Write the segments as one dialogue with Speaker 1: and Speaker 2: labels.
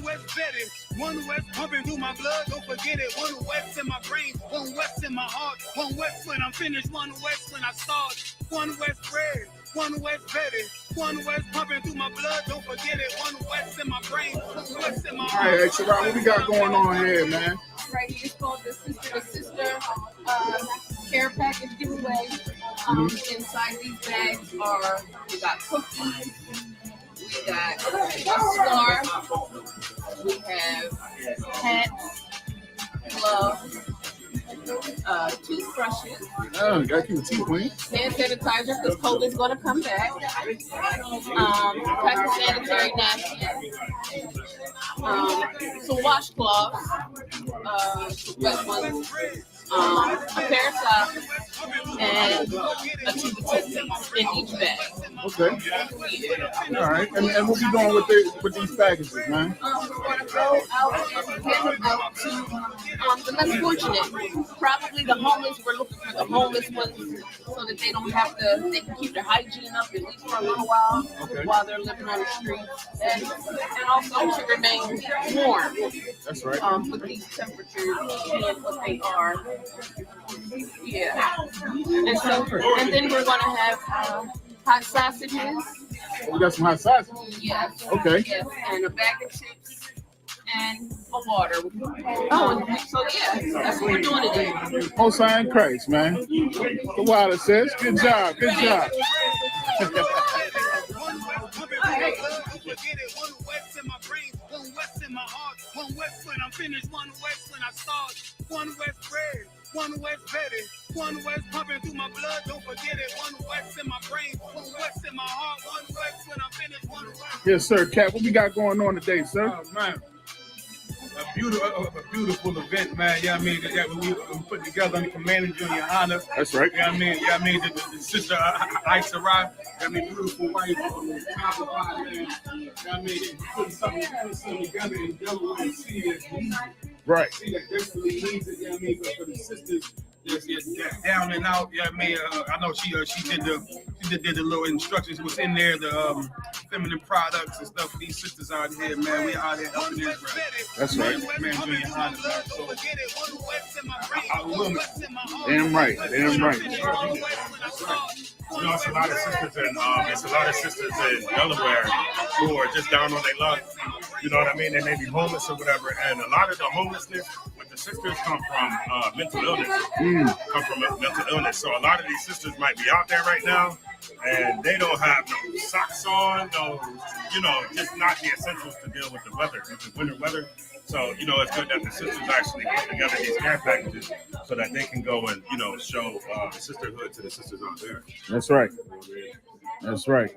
Speaker 1: West vetted, one West pumping through my blood, don't forget it. One West in my brain, one West in my heart, one West when I'm finished, one West when I start. One West red, one West vetted, one West pumping through my blood, don't forget it. One West in my brain, one West in my heart.
Speaker 2: All right, SHALAM, what we got going on here, man?
Speaker 3: Right here, it's called the sister care package giveaway. Inside these bags we got cookies, we got a scarf, we have hats, gloves, toothbrushes.
Speaker 2: Oh, you got your teeth clean.
Speaker 3: Hand sanitizer because COVID's going to come back. Pack of sanitary napkins. Some washcloths. Wet ones. A pair of socks. And a tube of toothpaste in each bag.
Speaker 2: Okay.
Speaker 3: Yeah.
Speaker 2: All right. And what we doing with these packages, man?
Speaker 3: We're going to go out and hand them out to the less fortunate. Probably the homeless. We're looking for the homeless ones so that they don't have to, they can keep their hygiene up at least for a little while while they're living on the streets. And also to remain warm.
Speaker 2: That's right.
Speaker 3: With these temperatures and what they are. Yeah. And then we're going to have hot sausages.
Speaker 2: We got some hot sausages.
Speaker 3: Yes.
Speaker 2: Okay.
Speaker 3: Yes. And a bag of chips and a water. So yeah, that's what we're doing today.
Speaker 2: Most High in Christ, man. The Wilder says, good job, good job.
Speaker 1: One West in my brain, one West in my heart, one West when I'm finished, one West when I start. One West red, one West vetted, one West pumping through my blood, don't forget it. One West in my brain, one West in my heart, one West when I'm finished, one West.
Speaker 2: Yes, sir, Cap. What we got going on today, sir?
Speaker 4: Oh, man. A beautiful event, man. Yeah, I mean, that we put together under command of YAHANNA.
Speaker 2: That's right.
Speaker 4: Yeah, I mean, the sister I.S.U.K. I mean, beautiful wife, man. I mean, putting something together in Delaware and see that
Speaker 2: right.
Speaker 4: See that desperately needs it. Yeah, I mean, for the sisters. Yes, down and out. Yeah, I mean, I know she did the little instructions was in there, the feminine products and stuff for these sisters out here, man. We out here helping Israel.
Speaker 2: That's right.
Speaker 4: Man, doing honor, man. So,
Speaker 2: damn right. Damn right.
Speaker 5: You know, it's a lot of sisters in Delaware who are just down on their luck. You know what I mean? They may be homeless or whatever, and a lot of the homelessness with the sisters come from mental illness. Come from mental illness. So a lot of these sisters might be out there right now, and they don't have no socks on, no, you know, just not the essentials to deal with the weather, with the winter weather. So, you know, it's good that the sisters actually put together these care packages so that they can go and, you know, show the sisterhood to the sisters out there.
Speaker 2: That's right. That's right.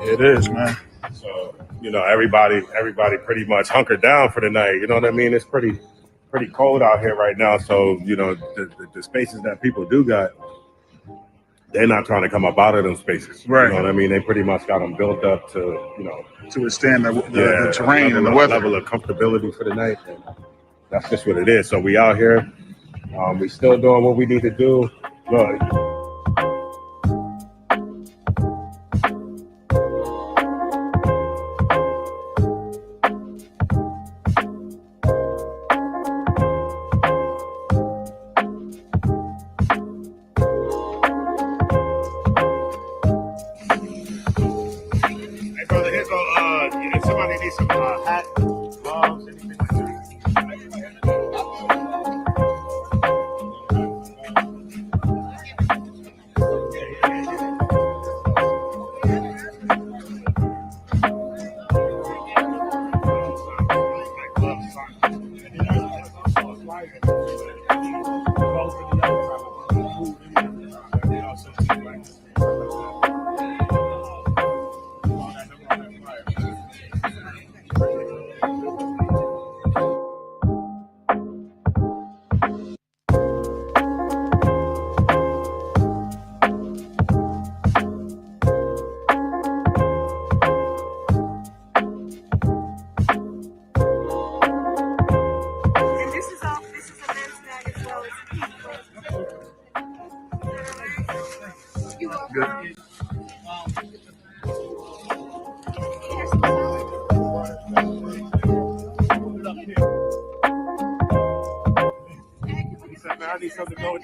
Speaker 2: It is, man.
Speaker 5: So, you know, everybody pretty much hunkered down for the night. You know what I mean? It's pretty cold out here right now. So, you know, the spaces that people do got, they're not trying to come up out of them spaces.
Speaker 2: Right.
Speaker 5: You know what I mean? They pretty much got them built up to, you know,
Speaker 2: to withstand the terrain and the weather.
Speaker 5: Level of comfortability for the night. And that's just what it is. So we out here. We still doing what we need to do. Look.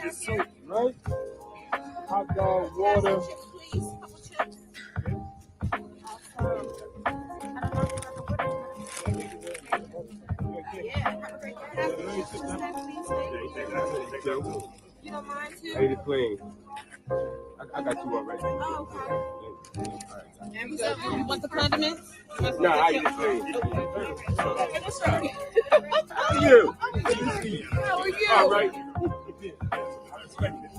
Speaker 6: the soup, right? Hot dog, water.
Speaker 3: You don't mind too?
Speaker 6: Lady clean. I got you already.
Speaker 3: And you want the condiments?
Speaker 6: Nah, I eat it clean.
Speaker 3: How
Speaker 6: are you?
Speaker 3: How are you?
Speaker 6: All right.
Speaker 5: I respect it.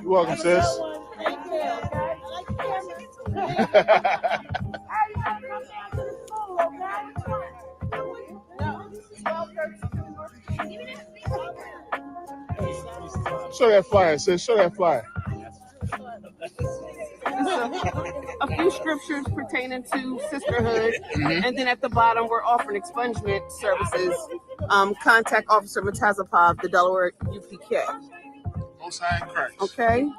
Speaker 2: You're welcome, sis.
Speaker 3: Thank you.
Speaker 2: Show that flyer, sis. Show that flyer.
Speaker 3: A few scriptures pertaining to sisterhood, and then at the bottom we're offering expungement services. Contact Officer Matazapov, the Delaware U.P.K.
Speaker 2: Most High in Christ.
Speaker 3: Okay.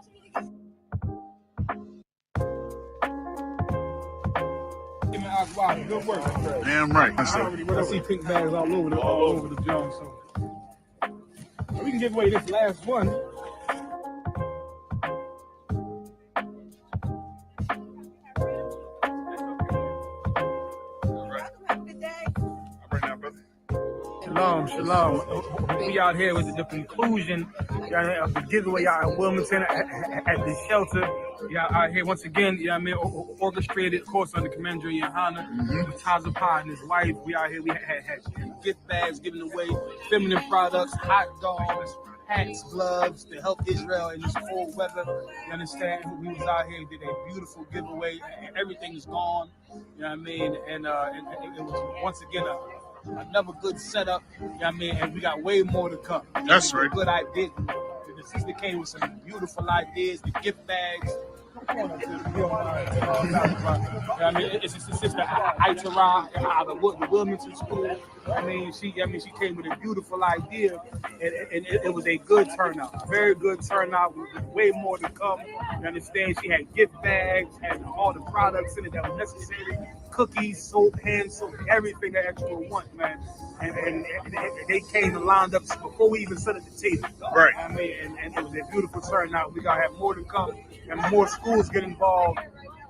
Speaker 6: Good work.
Speaker 2: Damn right.
Speaker 6: I see pink bags all over the Jones. So we can give away this last one. Shalom. We out here with the conclusion of the giveaway out in Wilmington at the shelter. Out here once again, orchestrated, of course, under Commander YAHANNA, with Tazapah and his wife. We out here, we had gift bags given away, feminine products, hot dogs, hats, gloves to help Israel in this cold weather. You understand? We was out here, did a beautiful giveaway. Everything is gone. You know what I mean? And it was once again another good setup. You know what I mean? And we got way more to come.
Speaker 2: That's right.
Speaker 3: Good idea. The sister came with some beautiful ideas, the gift bags. I mean, it's a sister I.S.U.P.K out of the Wilmington School. I mean, she came with a beautiful idea, and it was a good turnout, very good turnout. With way more to come. You understand? She had gift bags, had all the products in it that was necessary: cookies, soap, hand soap, everything that extra want, man. And they came and lined up before we even sat at the table.
Speaker 2: Right.
Speaker 3: I mean, and it was a beautiful turnout. We gotta have more to come. And more schools get involved,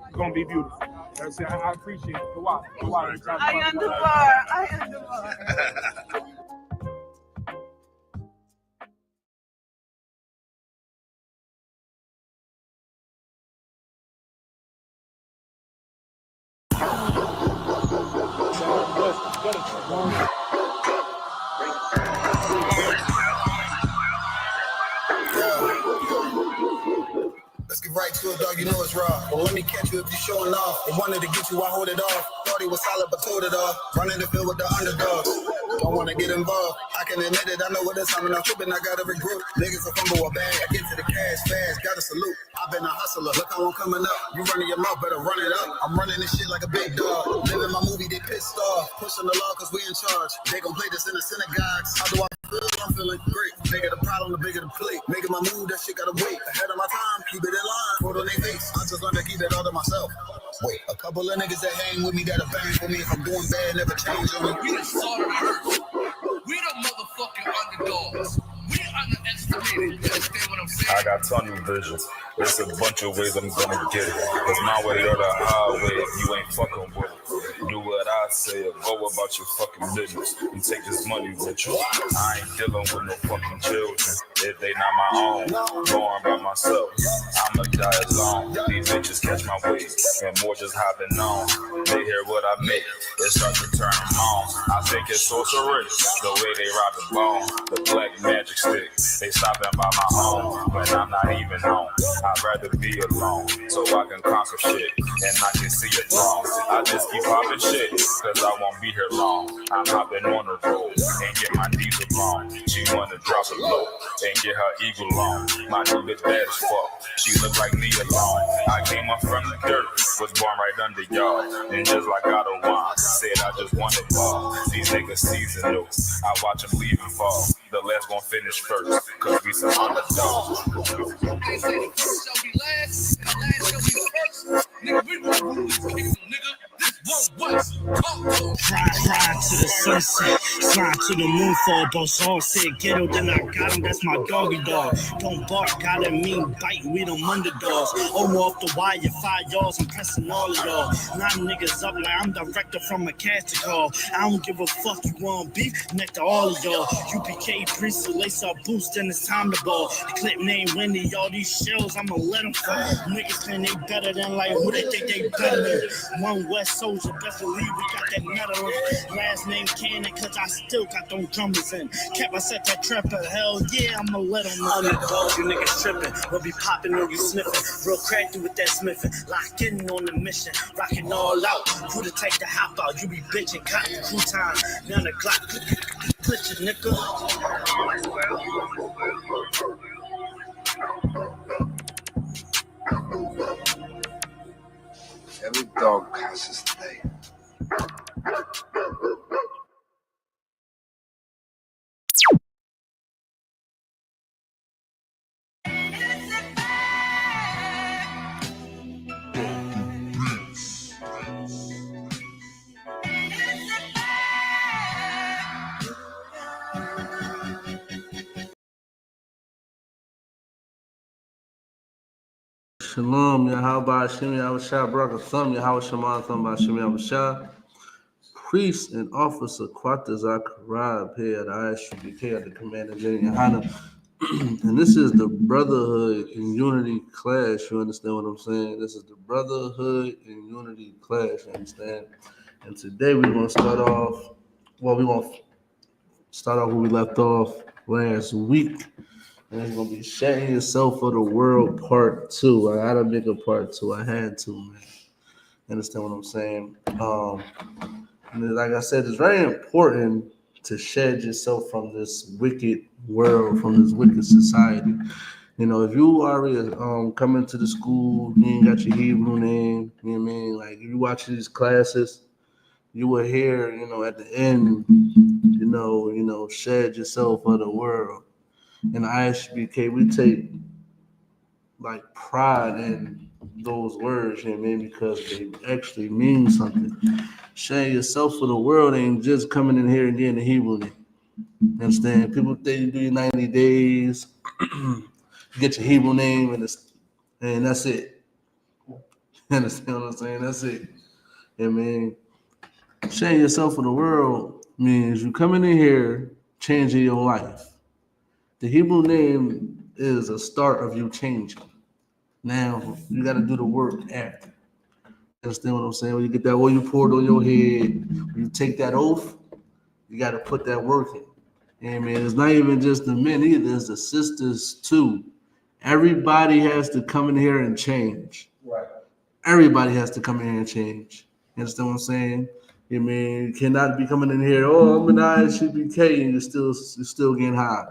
Speaker 3: it's gonna be beautiful. That's it. I appreciate it. The why.
Speaker 7: I am the bar.
Speaker 1: Let's get right to it, dog. You know it's raw. But let me catch you if you're showing off. They wanted to get you, I hold it off. Thought he was solid, but told it off. Running the field with the underdogs. Don't want to get involved. I can admit it. I know what it's. I'm not tripping. I got to regroup. Niggas will fumble a bag. I get to the cash fast. Got to salute. I've been a hustler. Look how I'm coming up. You running your mouth, better run it up. I'm running this shit like a big dog. Living my movie, they pissed off. Pushing the law because we in charge. They gon' play this in the synagogues. How do I feel? I'm feeling great. Bigger the problem, the bigger the plate. Making my move, that shit gotta wait. Ahead of my time, keep it in line. Put on their face. I just learned to keep it all to myself. Wait, a couple of niggas that hang with me that'll bang for me. If I'm doing bad, never change on me.
Speaker 8: We the salt of the earth. We the motherfucking underdogs. We underestimated. You understand what I'm saying?
Speaker 9: I got tunnel vision. There's a bunch of ways I'm gonna get it. It's my way or the highway. You ain't fucking with it. Do what I say or go about your fucking business. You take this money with you. I ain't dealing with no fucking children. If they not my own, going by myself. I'ma die alone. These bitches catch my wave. And more just hopping on. They hear what I make. It starts to turn them on. I think it's sorcery. The way they rob the bone. The black magic stick. They stopping by my home when I'm not even home. I'd rather be alone so I can conquer shit and I can see it wrong. I just keep popping shit cause I won't be here long. I'm hopping on the road and get my diesel blown. She wanna drop it low and get her eagle on. My new bitch bad as fuck. She look like me alone. I came up from the dirt, was born right under y'all. And just like I.O.C.K, said I just wanted ball. These niggas seasonal. I watch them leave and fall. The last gon' finish first, cause we some underdogs.
Speaker 8: They say the first shall be last, and the last shall be first. Nigga, we won't rule this kingdom, nigga. This one West.
Speaker 10: Ride to the sunset, slide to the moon fall. Boson said ghetto, then I got him, that's my doggy dog. Don't bark, gotta mean bite, we them underdogs. Over off the wire, 5 yards, I'm pressing all of y'all. 9 niggas up like I'm director from a casting call. I don't give a fuck, you want beef, neck to all of y'all. U.P.K priest, so lace up boost, then it's time to ball. The clip name Winnie, all these shells, I'ma let them fall. Niggas think they better than like who they think they better than. One West soldier, best believe we got that metal in. Last name Cannon, cause I still got them drummers in. Kept I set that trapper, hell yeah, I'ma let them know. Underdog, you niggas tripping, we'll be popping or you sniffing. Real crafty with that smithing, locked in on the mission, rocking all out. Who the type to hop out, you be bitching, caught the crew time. Now the Glock, glitch it, nigga.
Speaker 11: Every dog has his day.
Speaker 12: Shalom, YAHAWASHI, YAHUSHUA, YAHUSHUA, priest and officer Quata Zachariah here at I.S.U.P.K at the Commander General YAHANNA. And this is the Brotherhood and Unity class, you understand what I'm saying? This is the Brotherhood and Unity class, you understand? And today we're going to start off, where we left off last week. And it's going to be Shedding Yourself for the World Part 2. I had to make a Part 2. I had to, man. You understand what I'm saying? And like I said, it's very important to shed yourself from this wicked world, from this wicked society. You know, if you already coming to the school, you ain't got your Hebrew name, you know what I mean? Like, if you watch these classes, you will hear, you know, at the end, you know, shed yourself for the world. In I.S.U.P.K, we take like pride in those words, you know what I mean, because they actually mean something. Shed yourself for the world ain't just coming in here and getting the Hebrew name. You understand? People think you do your 90 days, you get your Hebrew name, and that's it. You understand what I'm saying? That's it. You know what I mean? Shed yourself for the world means you coming in here, changing your life. The Hebrew name is a start of you changing. Now, you got to do the work after. You understand what I'm saying? When you get that oil poured on your head, when you take that oath, you got to put that work in. And man, it's not even just the men either, it's the sisters too. Everybody has to come in here and change. Right. Everybody has to come in here and change. You understand what I'm saying? I mean, you cannot be coming in here, oh, I'm an I.S.U.P.K, and you're still getting high.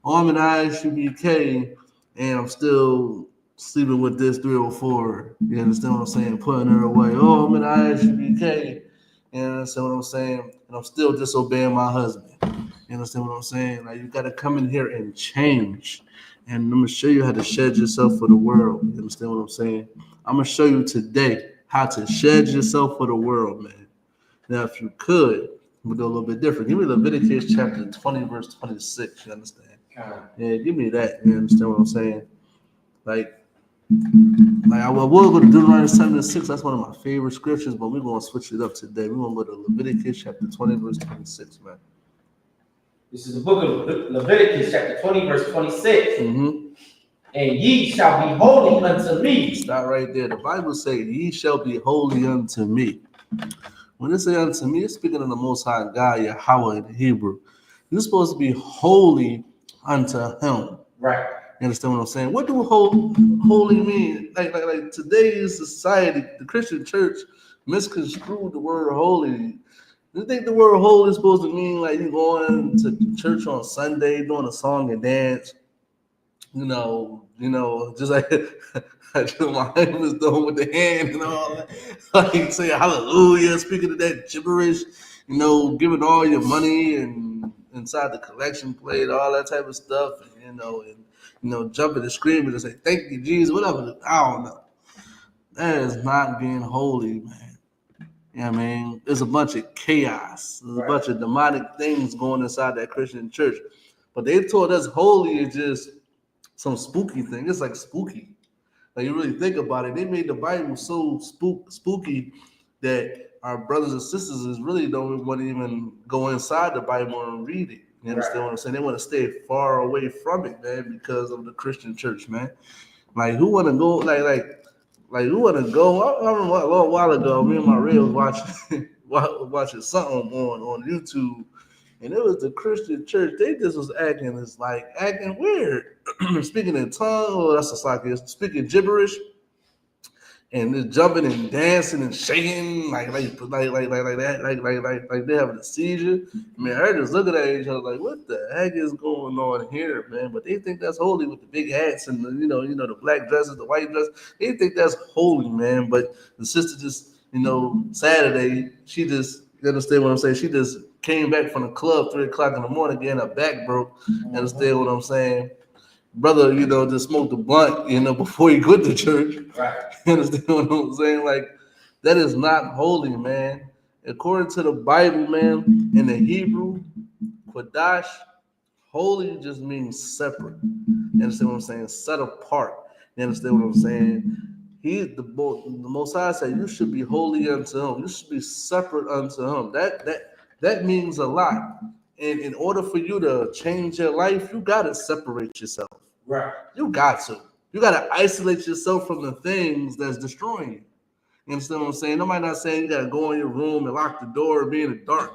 Speaker 12: Oh, I'm an I.S.U.P.K, and I'm still sleeping with this 304. You understand what I'm saying? Putting her away. Oh, I'm an I.S.U.P.K, you understand what I'm saying? And I'm still disobeying my husband. You understand what I'm saying? Like, you got to come in here and change. And I'm going to show you how to shed yourself for the world. You understand what I'm saying? I'm going to show you today how to shed yourself for the world, man. Now, if you could, we'll do a little bit different. Give me Leviticus chapter 20, verse 26. You understand? Yeah, give me that. You understand what I'm saying? Like I will go to Deuteronomy 7:6. That's one of my favorite scriptures, but we're going to switch it up today. We're going to go to Leviticus chapter 20, verse 26, man.
Speaker 13: This is the book of Leviticus, chapter 20, verse 26. Mm-hmm. And ye shall be holy unto me.
Speaker 12: Stop right there. The Bible says, ye shall be holy unto me. When it says unto me, it's speaking of the Most High God, Yahweh in Hebrew. You're supposed to be holy unto him. Right. You understand what I'm saying? What do holy mean? Like today's society, the Christian church misconstrued the word holy. You think the word holy is supposed to mean like you going to church on Sunday doing a song and dance? You know, just like my wife was doing with the hand and all that. Like say hallelujah, speaking of that gibberish, giving all your money and inside the collection plate, all that type of stuff, and jumping and screaming and say, thank you, Jesus, whatever. I don't know. That is not being holy, man. You know what I mean? There's a bunch of chaos. There's a bunch of demonic things going inside that Christian church. But they taught us holy is just some spooky thing. It's like spooky. Like you really think about it, they made the Bible so spooky that our brothers and sisters really don't want to even go inside the Bible and read it. You understand what I'm saying? They want to stay far away from it, man, because of the Christian church, man. Like who want to go? Like who want to go? I remember a little while ago, me and my Ray was watching something on YouTube. And it was the Christian church. They just was acting weird, speaking in tongues. That's a psychic. Speaking gibberish, and just jumping and dancing and shaking like that, like they having a seizure. I mean, I just looking at each other like, what the heck is going on here, man? But they think that's holy with the big hats and the black dresses, the white dresses. They think that's holy, man. But the sister just, Saturday, she just, you understand what I'm saying? She just came back from the club 3 o'clock in the morning, getting her back broke. Understand what I'm saying? Brother, just smoked a blunt, before he quit the church. Right. You understand what I'm saying? Like, that is not holy, man. According to the Bible, man, in the Hebrew, Quadash, holy just means separate. You understand what I'm saying? Set apart. You understand what I'm saying? The Most High said, you should be holy unto him. You should be separate unto him. That means a lot. And in order for you to change your life, you got to separate yourself. Right. You got to. You got to isolate yourself from the things that's destroying you. You understand what I'm saying? Nobody not saying you got to go in your room and lock the door and be in the dark.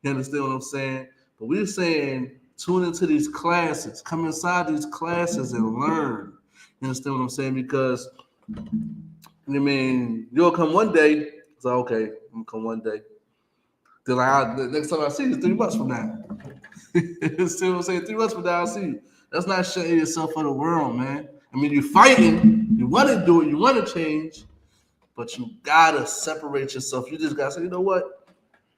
Speaker 12: You understand what I'm saying? But we're saying tune into these classes. Come inside these classes and learn. You understand what I'm saying? Because, you'll come one day. It's like, okay, I'm going to come one day. Then the next time I see you is 3 months from now. You see what I'm saying? 3 months from now, I'll see you. That's not shutting yourself for the world, man. You're fighting. You want to do it. You want to change. But you got to separate yourself. You just got to say, you know what?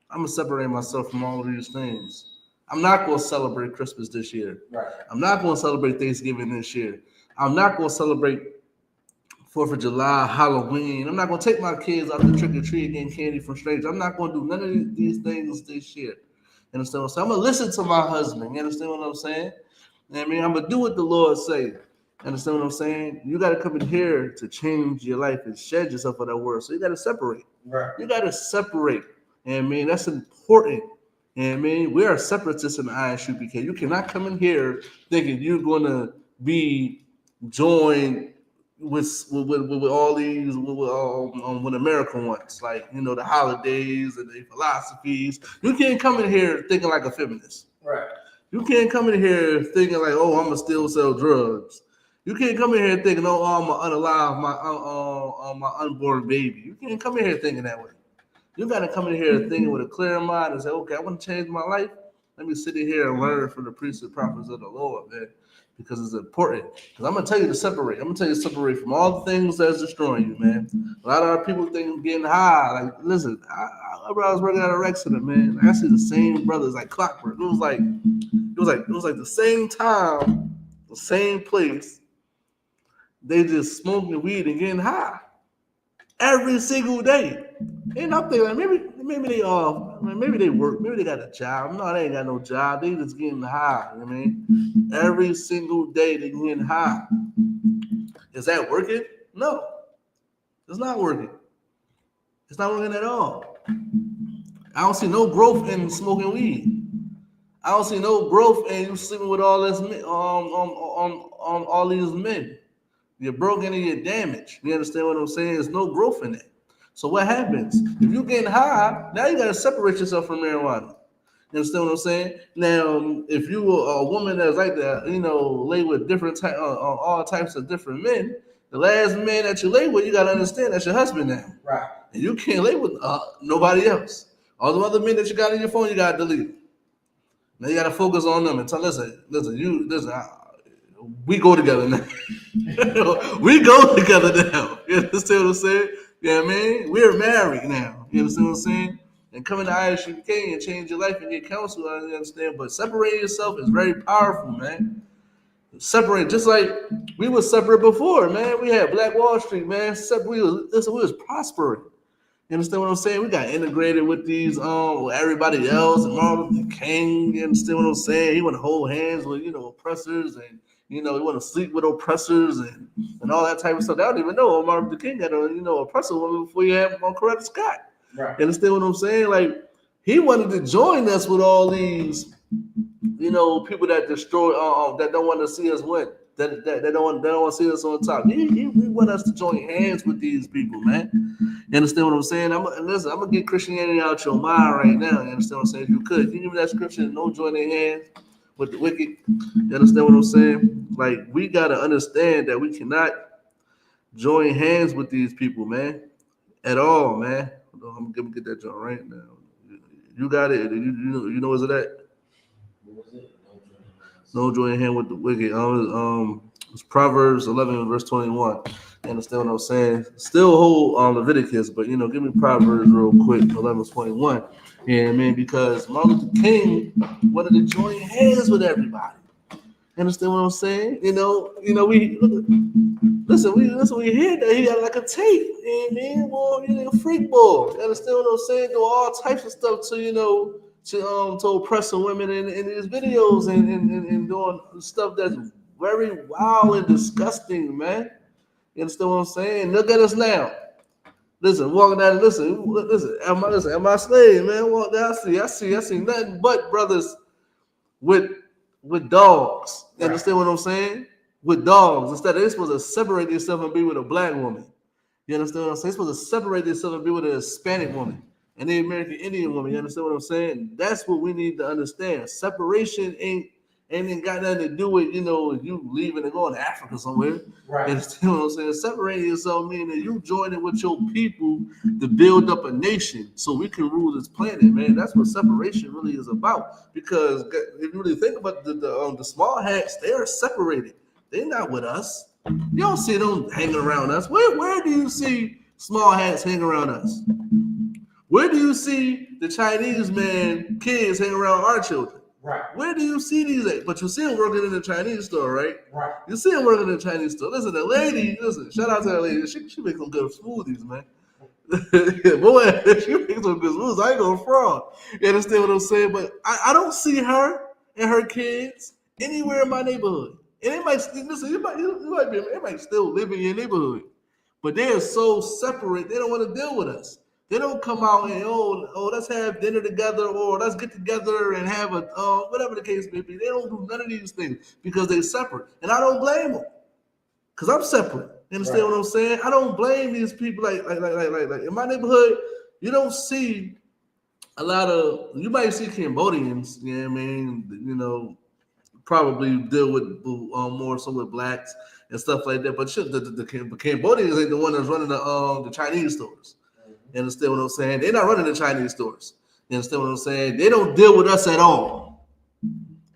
Speaker 12: I'm going to separate myself from all of these things. I'm not going to celebrate Christmas this year. Right. I'm not going to celebrate Thanksgiving this year. I'm not going to celebrate 4th of July, Halloween. I'm not going to take my kids out to trick-or-treat getting candy from strangers. I'm not going to do none of these things this year. You understand what I'm saying? I'm going to listen to my husband. You understand what I'm saying? I'm going to do what the Lord say. You understand what I'm saying? You got to come in here to change your life and shed yourself for that word. So you got to separate. Right. You got to separate. That's important. We are separatists in the I.S.U.P.K. You cannot come in here thinking you're going to be joined with all these what America wants, like the holidays and the philosophies. You can't come in here thinking like a feminist. Right. You can't come in here thinking like, oh, I'm gonna still sell drugs. You can't come in here thinking, oh, I'm gonna unalive my unborn baby. You can't come in here thinking that way. You gotta come in here thinking with a clear mind and say, okay, I want to change my life. Let me sit in here and learn from the priests and prophets of the Lord, man. Because it's important. Because I'm gonna tell you to separate. I'm gonna tell you to separate from all the things that's destroying you, man. A lot of our people think getting high. Like, listen, I was working at a rec center, man. I see the same brothers like clockwork. It was like the same time, the same place. They just smoking weed and getting high every single day. And I'm thinking, like, maybe they off. Maybe they work. Maybe they got a job. No, they ain't got no job. They just getting high. You know what I mean? Every single day they getting high. Is that working? No, it's not working. It's not working at all. I don't see no growth in smoking weed. I don't see no growth in you sleeping with all this all these men. You're broken and you're damaged. You understand what I'm saying? There's no growth in it. So what happens? If you're getting high, now you got to separate yourself from marijuana. You understand what I'm saying? Now, if you are a woman that's like that, lay with different all types of different men, the last man that you lay with, you got to understand that's your husband now. Right. And you can't lay with nobody else. All the other men that you got on your phone, you got to delete. Now you got to focus on them and tell, listen, we go together now. We go together now. You understand what I'm saying? Yeah, man, we're married now. You understand what I'm saying? And coming to I.S.U.P.K and change your life and get counsel, I understand. But separating yourself is very powerful, man. Separate, just like we were separate before, man. We had Black Wall Street, man. We was prospering. You understand what I'm saying? We got integrated with these everybody else and Martin Luther King. You understand what I'm saying? He want to hold hands with oppressors, and he want to sleep with oppressors and all that type of stuff. I don't even know Martin Luther King had a oppressor woman before you had on Coretta Scott.
Speaker 13: Right.
Speaker 12: You understand what I'm saying? Like, he wanted to join us with all these people that destroy that don't want to see us win. That don't want to see us on top. He want us to join hands with these people, man. You understand what I'm saying? I'm gonna get Christianity out your mind right now. You understand what I'm saying? If you could, can you give me that scripture? No joining hands with the wicked. You understand what I'm saying? Like, we gotta understand that we cannot join hands with these people, man, at all, man. I'm gonna get that joint right now. You got it. You know what's it at? No joining hand with the wicked. It's Proverbs 11 verse 21. You understand what I'm saying? Still hold Leviticus, but give me Proverbs real quick. 11:21. Yeah, man, because Martin Luther King wanted to join hands with everybody. You understand what I'm saying? We hear that he got like a tape, and man, boy, a freak boy. You understand what I'm saying? Do all types of stuff to oppress the women in his videos and doing stuff that's very wild and disgusting, man. You understand what I'm saying? Look at us now. Listen, walking down. Listen. Am I slave, man? Walk down. I see nothing but brothers with dogs. You understand what I'm saying? With dogs. Instead of, they're supposed to separate themselves and be with a black woman. You understand what I'm saying? They're supposed to separate themselves and be with a Hispanic woman and the American Indian woman. You understand what I'm saying? That's what we need to understand. Separation ain't got nothing to do with you leaving and going to Africa somewhere.
Speaker 13: Right.
Speaker 12: You understand what I'm saying? Separating yourself meaning you joining with your people to build up a nation so we can rule this planet, man. That's what separation really is about. Because if you really think about the small hats, they are separated. They're not with us. You don't see them hanging around us. Where do you see small hats hanging around us? Where do you see the Chinese kids hanging around our children?
Speaker 13: Right.
Speaker 12: Where do you see these at? But you see them working in the Chinese store, right?
Speaker 13: Right.
Speaker 12: You see them working in the Chinese store. Listen, the lady, shout out to that lady. She makes some good smoothies, man. Boy, she makes some good smoothies. I ain't gonna fraud. You understand what I'm saying? But I don't see her and her kids anywhere in my neighborhood. And it might still live in your neighborhood. But they are so separate, they don't want to deal with us. They don't come out and let's have dinner together or let's get together and have a whatever the case may be. They don't do none of these things because they're separate, and I don't blame them because I'm separate. You understand what I'm saying? I don't blame these people. Like in my neighborhood, you don't see a lot of. You might see Cambodians. You know what I mean? Probably deal with more so with blacks and stuff like that. But the Cambodians ain't the one that's running the Chinese stores. You understand what I'm saying? They're not running the Chinese stores. You understand what I'm saying? They don't deal with us at all.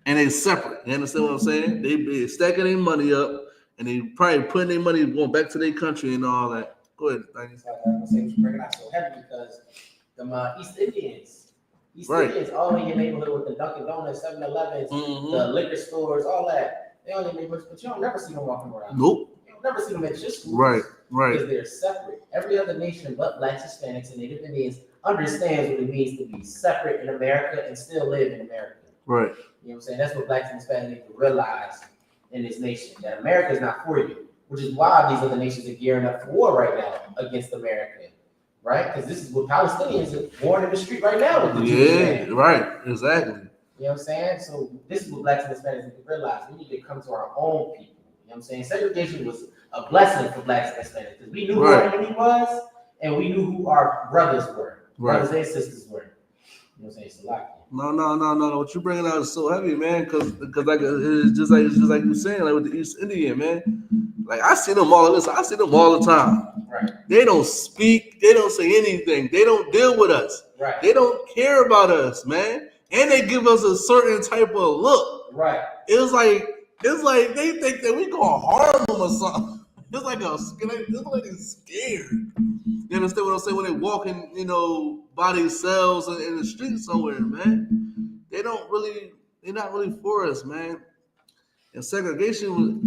Speaker 12: And they're separate. You understand what I'm saying? They be stacking their money up and they probably putting their money going back to their country and all that. Go ahead.
Speaker 13: I'm saying you bring it out so heavy because the East Indians all in your neighborhood with the Dunkin' Donuts, 7-Elevens, the liquor stores, all that. They all in your neighborhoods, but you don't never see them walking around.
Speaker 12: Nope.
Speaker 13: You don't never see them at your schools.
Speaker 12: Right.
Speaker 13: Because they're separate. Every other nation but blacks, Hispanics, and Native Indians understands what it means to be separate in America and still live in America.
Speaker 12: Right.
Speaker 13: You know what I'm saying? That's what blacks and Hispanics need to realize in this nation, that America is not for you, which is why these other nations are gearing up for war right now against America, right? Because this is what Palestinians are born in the street right now with the Jews.
Speaker 12: Right, exactly.
Speaker 13: You know what I'm saying? So this is what blacks and Hispanics need to realize. We need to come to our own people. You know what I'm saying? Segregation was a blessing for blacks and Hispanics because we knew who our enemy was and we knew who our brothers were, brothers and sisters were. You know what I'm saying? It's a lot.
Speaker 12: No. What you bringing out is so heavy, man. Because like it's just like you saying, like with the East Indian, man. Like I see them all. I see them all the time.
Speaker 13: Right.
Speaker 12: They don't speak. They don't say anything. They don't deal with us.
Speaker 13: Right.
Speaker 12: They don't care about us, man. And they give us a certain type of look.
Speaker 13: Right.
Speaker 12: It's like they think that we gonna harm them or something. It's like they're scared. You understand what I'm saying? When they walking, by themselves in the street somewhere, man. They're not really for us, man. And segregation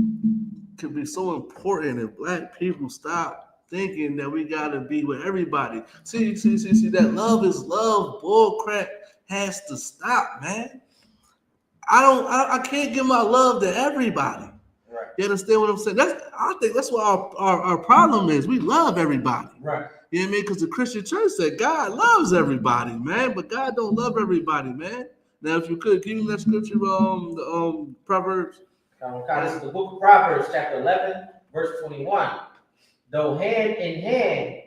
Speaker 12: can be so important if black people stop thinking that we gotta be with everybody. See, that love is love bull crap has to stop, man. I can't give my love to everybody.
Speaker 13: Right.
Speaker 12: You understand what I'm saying? I think that's what our problem is. We love everybody.
Speaker 13: Right.
Speaker 12: You know what I mean? Because the Christian church said God loves everybody, man, but God don't love everybody, man. Now, if you could, give me that scripture, Proverbs.
Speaker 13: This is the book of Proverbs, chapter 11, verse 21. Though hand in hand,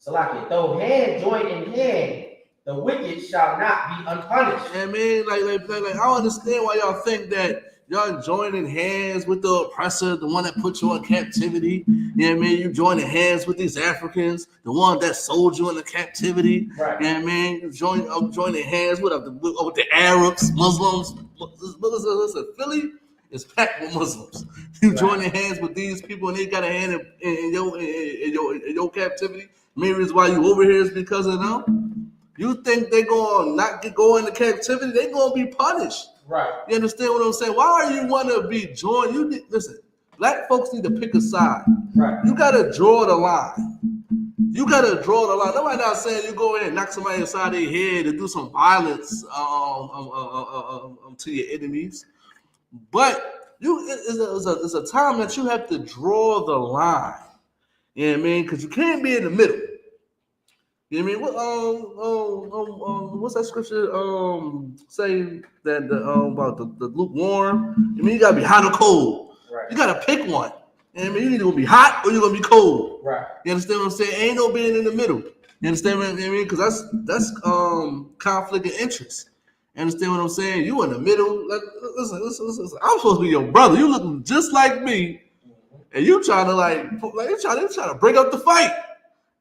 Speaker 13: though hand join in hand, the wicked shall not be unpunished.
Speaker 12: I mean, like I don't understand why y'all think that y'all joining hands with the oppressor, the one that put you in captivity. You know what I mean? You joining hands with these Africans, the one that sold you into captivity.
Speaker 13: Right.
Speaker 12: You know what I mean? You joining hands with the Arabs, Muslims. Listen, Philly is packed with Muslims. You joining hands with these people, and they got a hand in your captivity. Main reason why you over here is because of them. You think they're going to not go into captivity? They're going to be punished.
Speaker 13: Right.
Speaker 12: You understand what I'm saying? Why are you want to be joined? Listen, black folks need to pick a side.
Speaker 13: Right.
Speaker 12: You got to draw the line. You got to draw the line. Nobody not saying you go in and knock somebody inside their head and do some violence to your enemies. But it's a time that you have to draw the line. You know what I mean? Because you can't be in the middle. You know what I mean? What's that scripture say that about the lukewarm? I mean, you gotta be hot or cold.
Speaker 13: Right.
Speaker 12: You gotta pick one. You know what I mean? You either gonna be hot or you're gonna be cold.
Speaker 13: Right.
Speaker 12: You understand what I'm saying? Ain't no being in the middle. You understand what I mean? Because that's conflict of interest. You understand what I'm saying? You in the middle. Like, listen. I'm supposed to be your brother. You looking just like me, and you trying to you trying to break up the fight.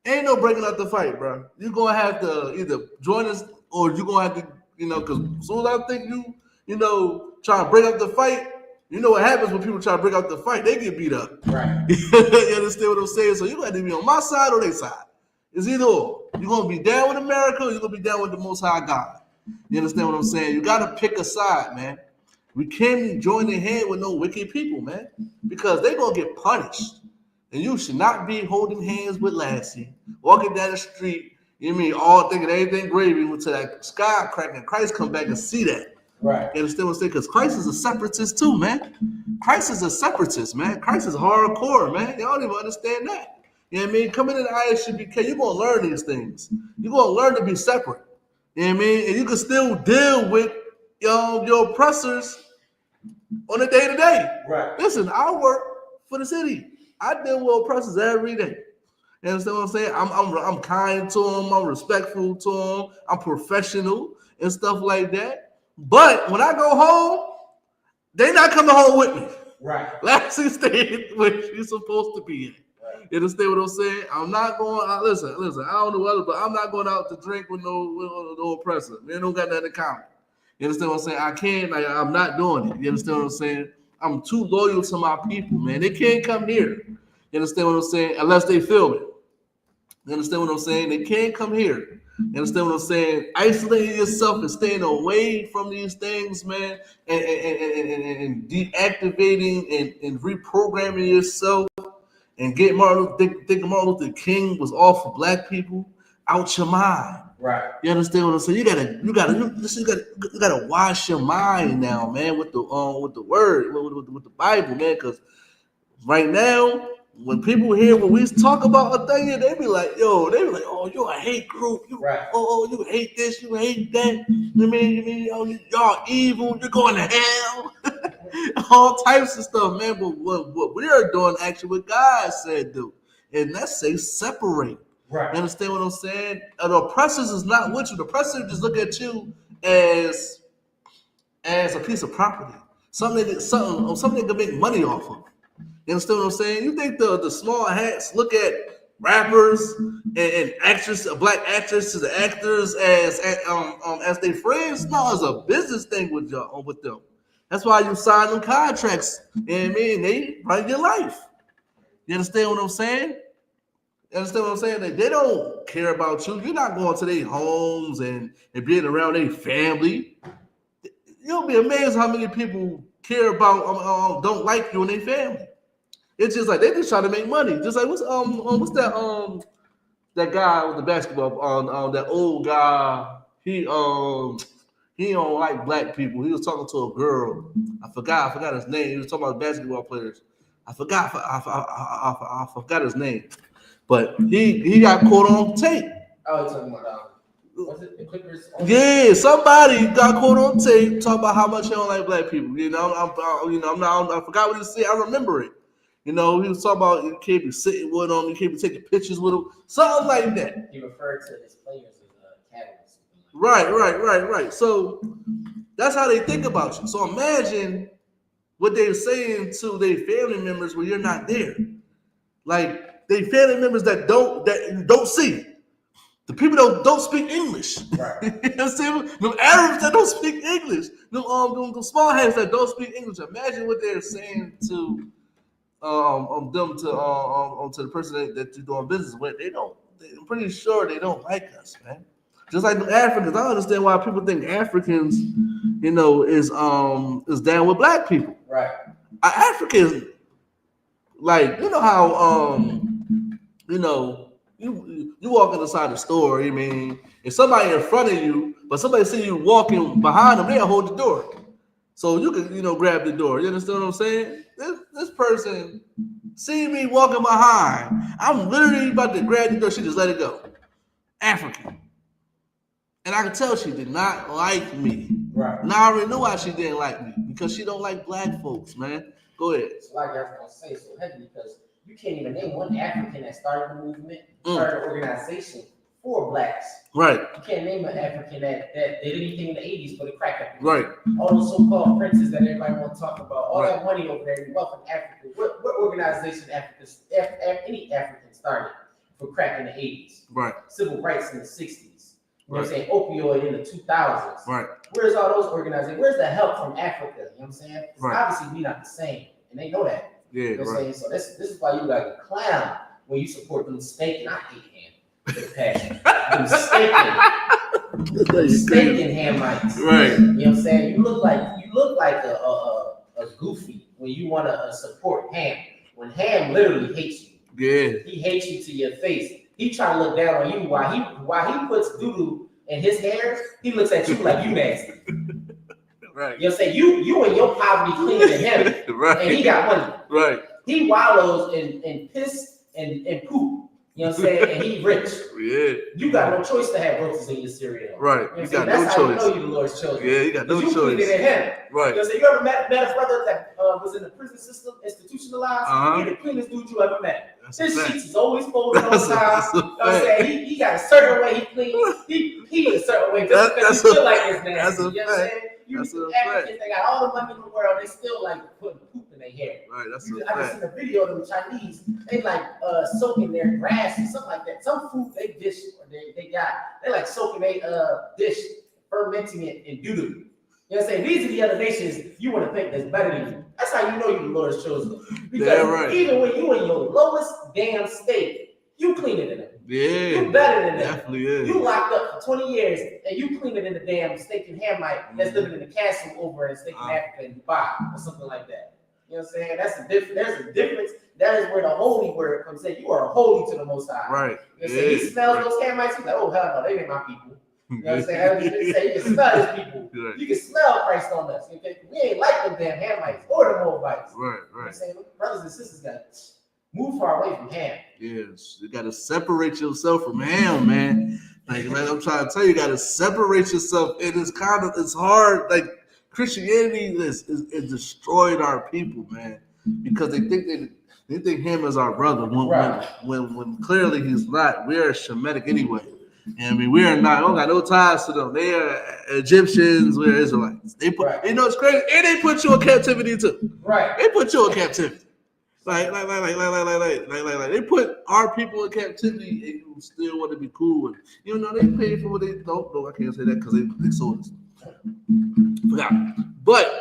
Speaker 12: Ain't no breaking up the fight, bro. You're going to have to either join us or you're going to have to, because as soon as I think you try to break up the fight, you know what happens when people try to break up the fight? They get beat up.
Speaker 13: Right.
Speaker 12: You understand what I'm saying? So you got to be on my side or their side. It's either or. You're going to be down with America or you're going to be down with the Most High God. You understand what I'm saying? You got to pick a side, man. We can't join in hand with no wicked people, man, because they're going to get punished. And you should not be holding hands with Lassie, walking down the street, you know what I mean, all thinking everything gravy until that sky crack and Christ come back and see that.
Speaker 13: Right.
Speaker 12: You understand what I'm saying? Because Christ is a separatist too, man. Christ is a separatist, man. Christ is hardcore, man. Y'all don't even understand that. You know what I mean? Coming into I.S.U.P.K, you're going to learn these things. You're going to learn to be separate. You know what I mean? And you can still deal with your oppressors on a day-to-day.
Speaker 13: Right.
Speaker 12: Listen, I work for the city. I deal with oppressors every day. You understand what I'm saying? I'm kind to them. I'm respectful to them. I'm professional and stuff like that. But when I go home, they not coming home with me.
Speaker 13: Right.
Speaker 12: Lassie stayed where she's supposed to be in. Right. You understand what I'm saying? I'm not going out. Listen. I don't know other, but I'm not going out to drink with no oppressor. They don't got nothing in common. You understand what I'm saying? I can't. I'm not doing it. You understand what I'm saying? I'm too loyal to my people, man. They can't come here. You understand what I'm saying? Unless they film it. You understand what I'm saying? They can't come here. You understand what I'm saying? Isolating yourself and staying away from these things, man, and deactivating and reprogramming yourself and get thinking Martin Luther King was all for black people out your mind.
Speaker 13: Right.
Speaker 12: You understand what I'm saying? You gotta wash your mind now, man, with the word, with the Bible, man. Because right now, when people hear when we talk about a thing, they be like, oh, you're a hate group. You hate this, you hate that. You mean, y'all evil. You're going to hell. All types of stuff, man. But what we are doing, actually, what God said do, and that's say separate.
Speaker 13: Right.
Speaker 12: You understand what I'm saying? The oppressors is not with you. The oppressor just look at you as a piece of property, something they can make money off of. You understand what I'm saying? You think the small hats look at rappers and actresses, black actresses, the actors as their friends. No, it's a business thing with y'all, with them. That's why you sign them contracts. And man, they run your life. You understand what I'm saying? You understand what I'm saying? They don't care about you. You're not going to their homes and being around their family. You'll be amazed how many people care about don't like you and their family. It's just like they just try to make money. Just like what's that guy with the basketball that old guy. He don't like black people. He was talking to a girl. I forgot his name. He was talking about basketball players. I forgot his name. But he got caught on tape. Oh, you're talking about was it the Clippers? Yeah, somebody got caught on tape talking about how much he don't like black people. You know, I forgot what he said. I remember it. You know, he was talking about you can't be sitting with them, you can't be taking pictures with them, something like that.
Speaker 13: He referred to his players as catalysts.
Speaker 12: Right. So that's how they think about you. So imagine what they're saying to their family members when you're not there. Like they family members that don't see. The people that don't speak English. Right. You know what I'm saying? Them Arabs that don't speak English. Them small heads that don't speak English. Imagine what they're saying to to the person that you're doing business with. I'm pretty sure they don't like us, man. Just like the Africans. I understand why people think Africans, is down with black people. Right. Africans, like, you know how you walk inside the store, I mean, if somebody in front of you, but somebody see you walking behind them, they'll hold the door. So you can, grab the door. You understand what I'm saying? This person see me walking behind. I'm literally about to grab the door. She just let it go. African. And I can tell she did not like me. Right. Now I already know why she didn't like me. Because she don't like black folks, man. Go ahead.
Speaker 13: It's like I was going to say so heavy because you can't even name one African that started the movement, started an organization for blacks. Right. You can't name an African that did anything in the 80s for the crack epidemic. Right. All those so-called princes that everybody want to talk about, all that money over there, wealth in Africa. What organization any African started for crack in the 80s? Right. Civil rights in the 60s. You know what I'm saying? Opioid in the 2000s. Right. Where's all those organizations? Where's the help from Africa? You know what I'm saying? Right. Obviously, we're not the same, and they know that. Yeah, you know what I'm saying? So this is why you like a clown when you support them steak, and I hate ham with a passion. Them steak and Hamites. Right. You know what I'm saying? You look like a goofy when you want to support ham. When ham literally hates you. Yeah. He hates you to your face. He trying to look down on you while he puts doo-doo in his hair. He looks at you like you nasty. Right. You know what I'm saying? You and your poverty cleaner than him. Right. And he got money. Right. He wallows in piss and poop. You know what I'm saying? And he rich. Yeah. You got no choice to have roaches in your cereal. Right. You got no choice. That's how you know you the Lord's children. Yeah, you got no choice. You cleaned it in him. Right. You know what I'm saying? You ever met a brother that was in the prison system, institutionalized? He the cleanest dude you ever met. His sheets is always folded on time. You know what I'm saying? He got a certain way he cleans. He a certain way just because he feel like it's nasty. That's a fact. You know what I'm saying? Africans, they got all the money in the world, they still like putting poop in their hair. Right, that's I just seen a video of them Chinese, they like soaking their grass or something like that. Some food they dish or they like soaking their dish, fermenting it in doo-doo. You know what I'm saying? These are the other nations you want to think that's better than you. That's how you know you're the Lord's chosen. Because even when you in your lowest damn state, you clean it in it. Yeah, you better than that. Definitely is. You locked up for 20 years and you clean it in the damn steak and Hamite that's living in the castle over in steak in Africa in Dubai or something like that. You know what I'm saying? That's a difference. There's a difference. That is where the holy word comes in. You are holy to the Most High. Right. You know what I'm saying? He smells those Hamites. He's like, oh hell no, they ain't my people. You know what I'm saying? You can smell his people. Right. You can smell Christ on us. We ain't like them damn Hamites or the Moabites. Right, right. You know what I'm saying? Brothers and sisters got move far away from ham. Yes, you gotta separate yourself from ham, man. Like I'm trying to tell you, you gotta separate yourself. And it's hard. Like Christianity is destroyed our people, man, because they think him is our brother when clearly he's not. We are Shemitic anyway. And I mean, we are not. We don't got no ties to them. They are Egyptians. We're Israelites. They put, you know, it's crazy, and they put you in captivity too. Right. They put you in captivity.
Speaker 12: Like, they put our people in captivity, and you still want to be cool with it. You know, they pay for what they don't. No, I can't say that because they sold us. Forgot. But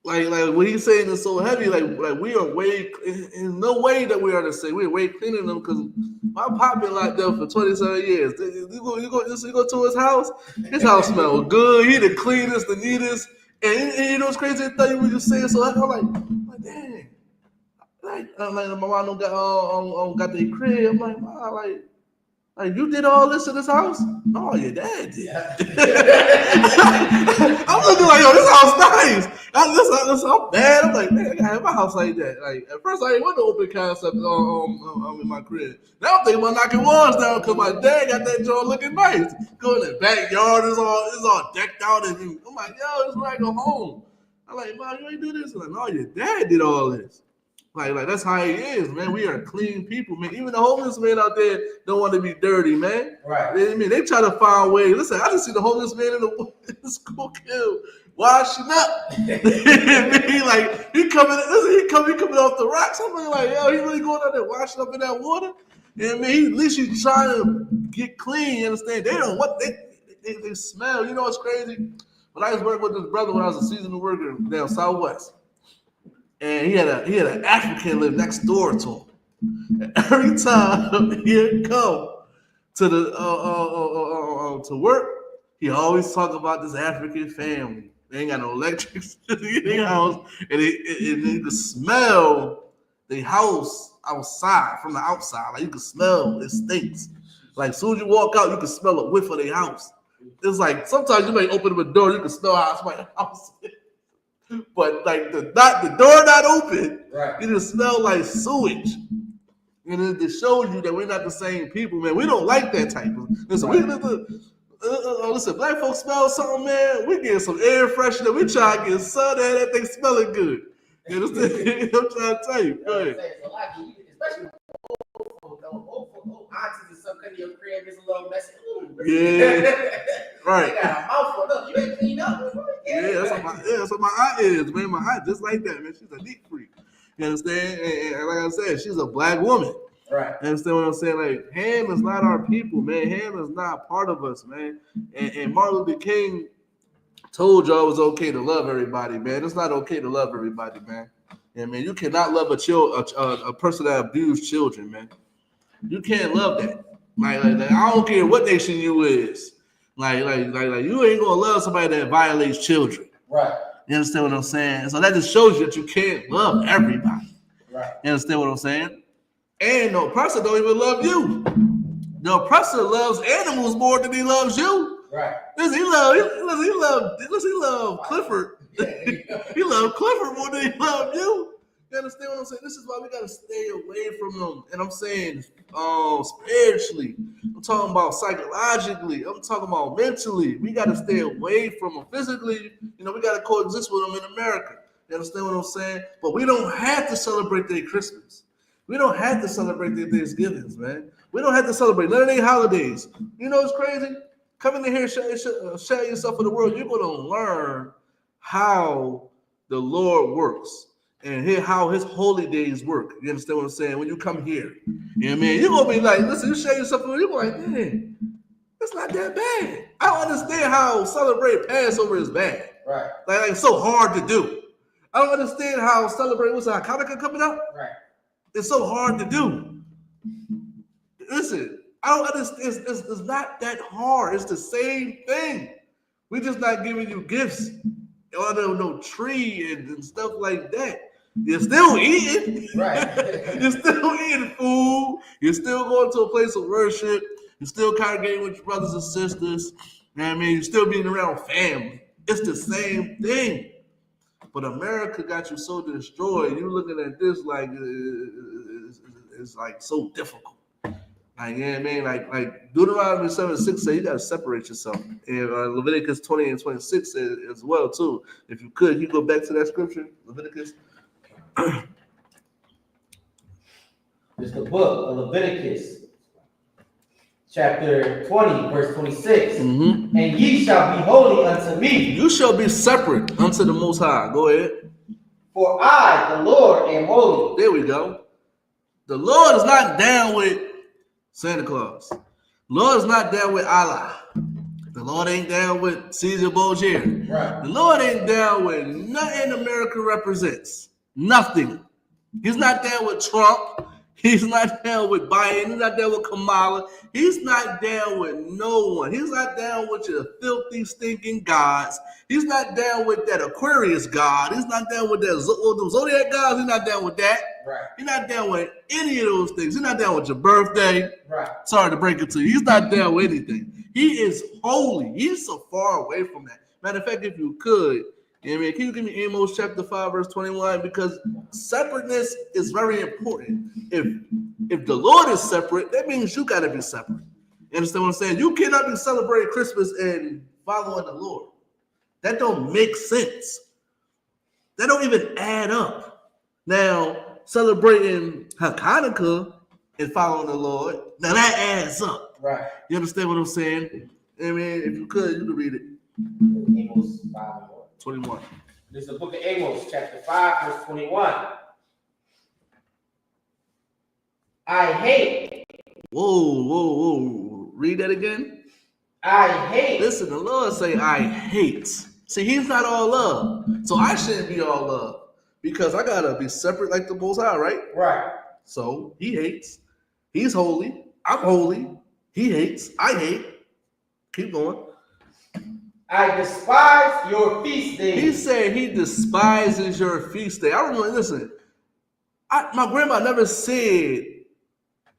Speaker 12: like what he's saying is so heavy. Like we are way in no way that we are the same. We're way cleaner than them because my pop been locked up for 27 years. You go to his house. His house smells good. He the cleanest, the neatest. And you know what's crazy? I thought you were just saying. So I'm like, dang. Like my mom got the crib. I'm like, wow, like you did all this in this house? No, your dad did. Yeah. I'm looking like, yo, this house nice. I'm bad. I'm like, man, I gotta have my house like that. Like at first I didn't want to open concept in my crib. Now I'm thinking about knocking walls down because my dad got that joint looking nice. Go in the backyard, it's all decked out, and I'm like, yo, it's like a home. I'm like, Mom, you ain't do this. I'm like, no, your dad did all this. Like that's how he is, man. We are clean people, man. Even the homeless man out there don't want to be dirty, man. Right. I mean, they try to find ways. Listen, I just see the homeless man in the school kill washing up. he coming off the rocks. I'm like, yo, he really going out there washing up in that water? And I mean, at least he's trying to get clean. You understand? They don't what they smell. You know what's crazy? When I was working with this brother when I was a seasonal worker down Southwest. And he had an African live next door to him. And every time he'd come to the to work, he always talk about this African family. They ain't got no electrics in their house, and you could smell the house outside from the outside. Like you could smell it stinks. Like as soon as you walk out, you can smell a whiff of their house. It's like sometimes you may open up a door, you can smell how somebody's house is. But like the door not open, right. You just smell like sewage. And it shows you that we're not the same people, man. We don't like that type of. Listen, listen, black folks smell something, man. We get some air freshener. We try to get sun and that thing smelling good. You understand? I'm trying to tell you. Go ahead.
Speaker 13: Especially old aunties and stuff coming to your crib, it's a little messy.
Speaker 12: Yeah. Right.
Speaker 13: They got a mouthful. Look, you ain't cleaned up.
Speaker 12: Yeah, that's what my aunt is, man. My aunt just like that, man. She's a neat freak. You understand? And like I said, she's a black woman. Right. You understand what I'm saying? Like, Ham is not our people, man. Ham is not part of us, man. And Martin Luther King told y'all it was okay to love everybody, man. It's not okay to love everybody, man. Yeah, man. You cannot love a person that abused children, man. You can't love that. Like I don't care what nation you is. Like you ain't gonna love somebody that violates children. Right. You understand what I'm saying? So that just shows you that you can't love everybody. Right. You understand what I'm saying? And the oppressor don't even love you. The oppressor loves animals more than he loves you. Right. Listen, he loved Clifford. He loved Clifford more than he loved you. You understand what I'm saying? This is why we gotta stay away from them. And I'm saying spiritually. I'm talking about psychologically. I'm talking about mentally. We gotta stay away from them. Physically, we gotta coexist with them in America. You understand what I'm saying? But we don't have to celebrate their Christmas. We don't have to celebrate their Thanksgivings, man. We don't have to celebrate none of their holidays. You know what's crazy? Coming in here, share yourself with the world. You're gonna learn how the Lord works. And how his holy days work. You understand what I'm saying? When you come here, you know what I mean? You're going to be like, listen, you share yourself, you're going like, man, it's not that bad. I don't understand how celebrate Passover is bad. Right. Like it's so hard to do. I don't understand how celebrate, what's that, Hanukkah coming up? Right. It's so hard to do. Listen, I don't understand. It's not that hard. It's the same thing. We're just not giving you gifts. Or no tree and stuff like that. You're still eating. Right. You're still eating food. You're still going to a place of worship. You're still congregating with your brothers and sisters. You know what I mean? You're still being around family. It's the same thing. But America got you so destroyed. You're looking at this like it's like so difficult. Like, yeah, man, like Deuteronomy 7:6 say you gotta separate yourself. And Leviticus 20 and 26 says as well too. If you could, you go back to that scripture, Leviticus.
Speaker 13: It's the book of Leviticus, chapter 20, verse 26. Mm-hmm. And ye shall be holy unto me.
Speaker 12: You shall be separate unto the Most High. Go ahead.
Speaker 13: For I, the Lord, am holy.
Speaker 12: There we go. The Lord is not down with Santa Claus. The Lord is not down with Allah. The Lord ain't down with Caesar Borgia.
Speaker 13: Right.
Speaker 12: The Lord ain't down with nothing America represents. Nothing. He's not down with Trump. He's not down with Biden. He's not down with Kamala. He's not down with no one. He's not down with your filthy, stinking gods. He's not down with that Aquarius god. He's not down with that Zodiac gods. He's not down with that.
Speaker 13: Right.
Speaker 12: He's not down with any of those things. He's not down with your birthday.
Speaker 13: Right.
Speaker 12: Sorry to break it to you. He's not down with anything. He is holy. He's so far away from that. Matter of fact, if you could, can you give me Amos chapter 5, verse 21? Because separateness is very important. If the Lord is separate, that means you got to be separate. You understand what I'm saying? You cannot be celebrating Christmas and following the Lord. That don't make sense. That don't even add up. Now, celebrating Hanukkah and following the Lord, now that adds up.
Speaker 13: Right.
Speaker 12: You understand what I'm saying? I mean, if you could read it.
Speaker 13: Amos 5 and
Speaker 12: 21.
Speaker 13: This is the book of Amos, chapter 5, verse 21. I hate.
Speaker 12: Whoa. Read that again.
Speaker 13: I hate.
Speaker 12: Listen, the Lord say, I hate. See, he's not all love. So I shouldn't be all love. Because I got to be separate like the Most High, right?
Speaker 13: Right.
Speaker 12: So he hates. He's holy. I'm holy. He hates. I hate. Keep going.
Speaker 13: I despise your feast days.
Speaker 12: He said he despises your feast day. I remember, listen, my grandma never said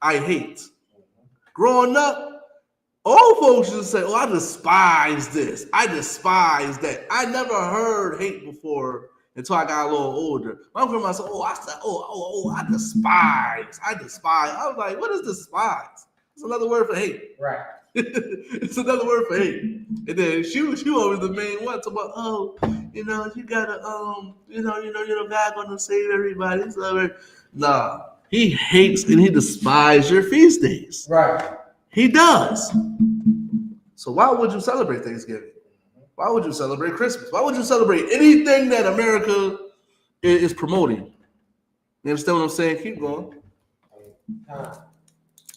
Speaker 12: I hate. Growing up, old folks used to say, oh, I despise this. I despise that. I never heard hate before until I got a little older. My grandma said, I despise. I was like, what is despise? It's another word for hate.
Speaker 13: Right.
Speaker 12: It's another word for hate. And then she was always the main one talking about, you gotta, God gonna save everybody. So, nah, he hates and he despises your feast days.
Speaker 13: Right.
Speaker 12: He does. So why would you celebrate Thanksgiving? Why would you celebrate Christmas? Why would you celebrate anything that America is promoting? You understand what I'm saying? Keep going.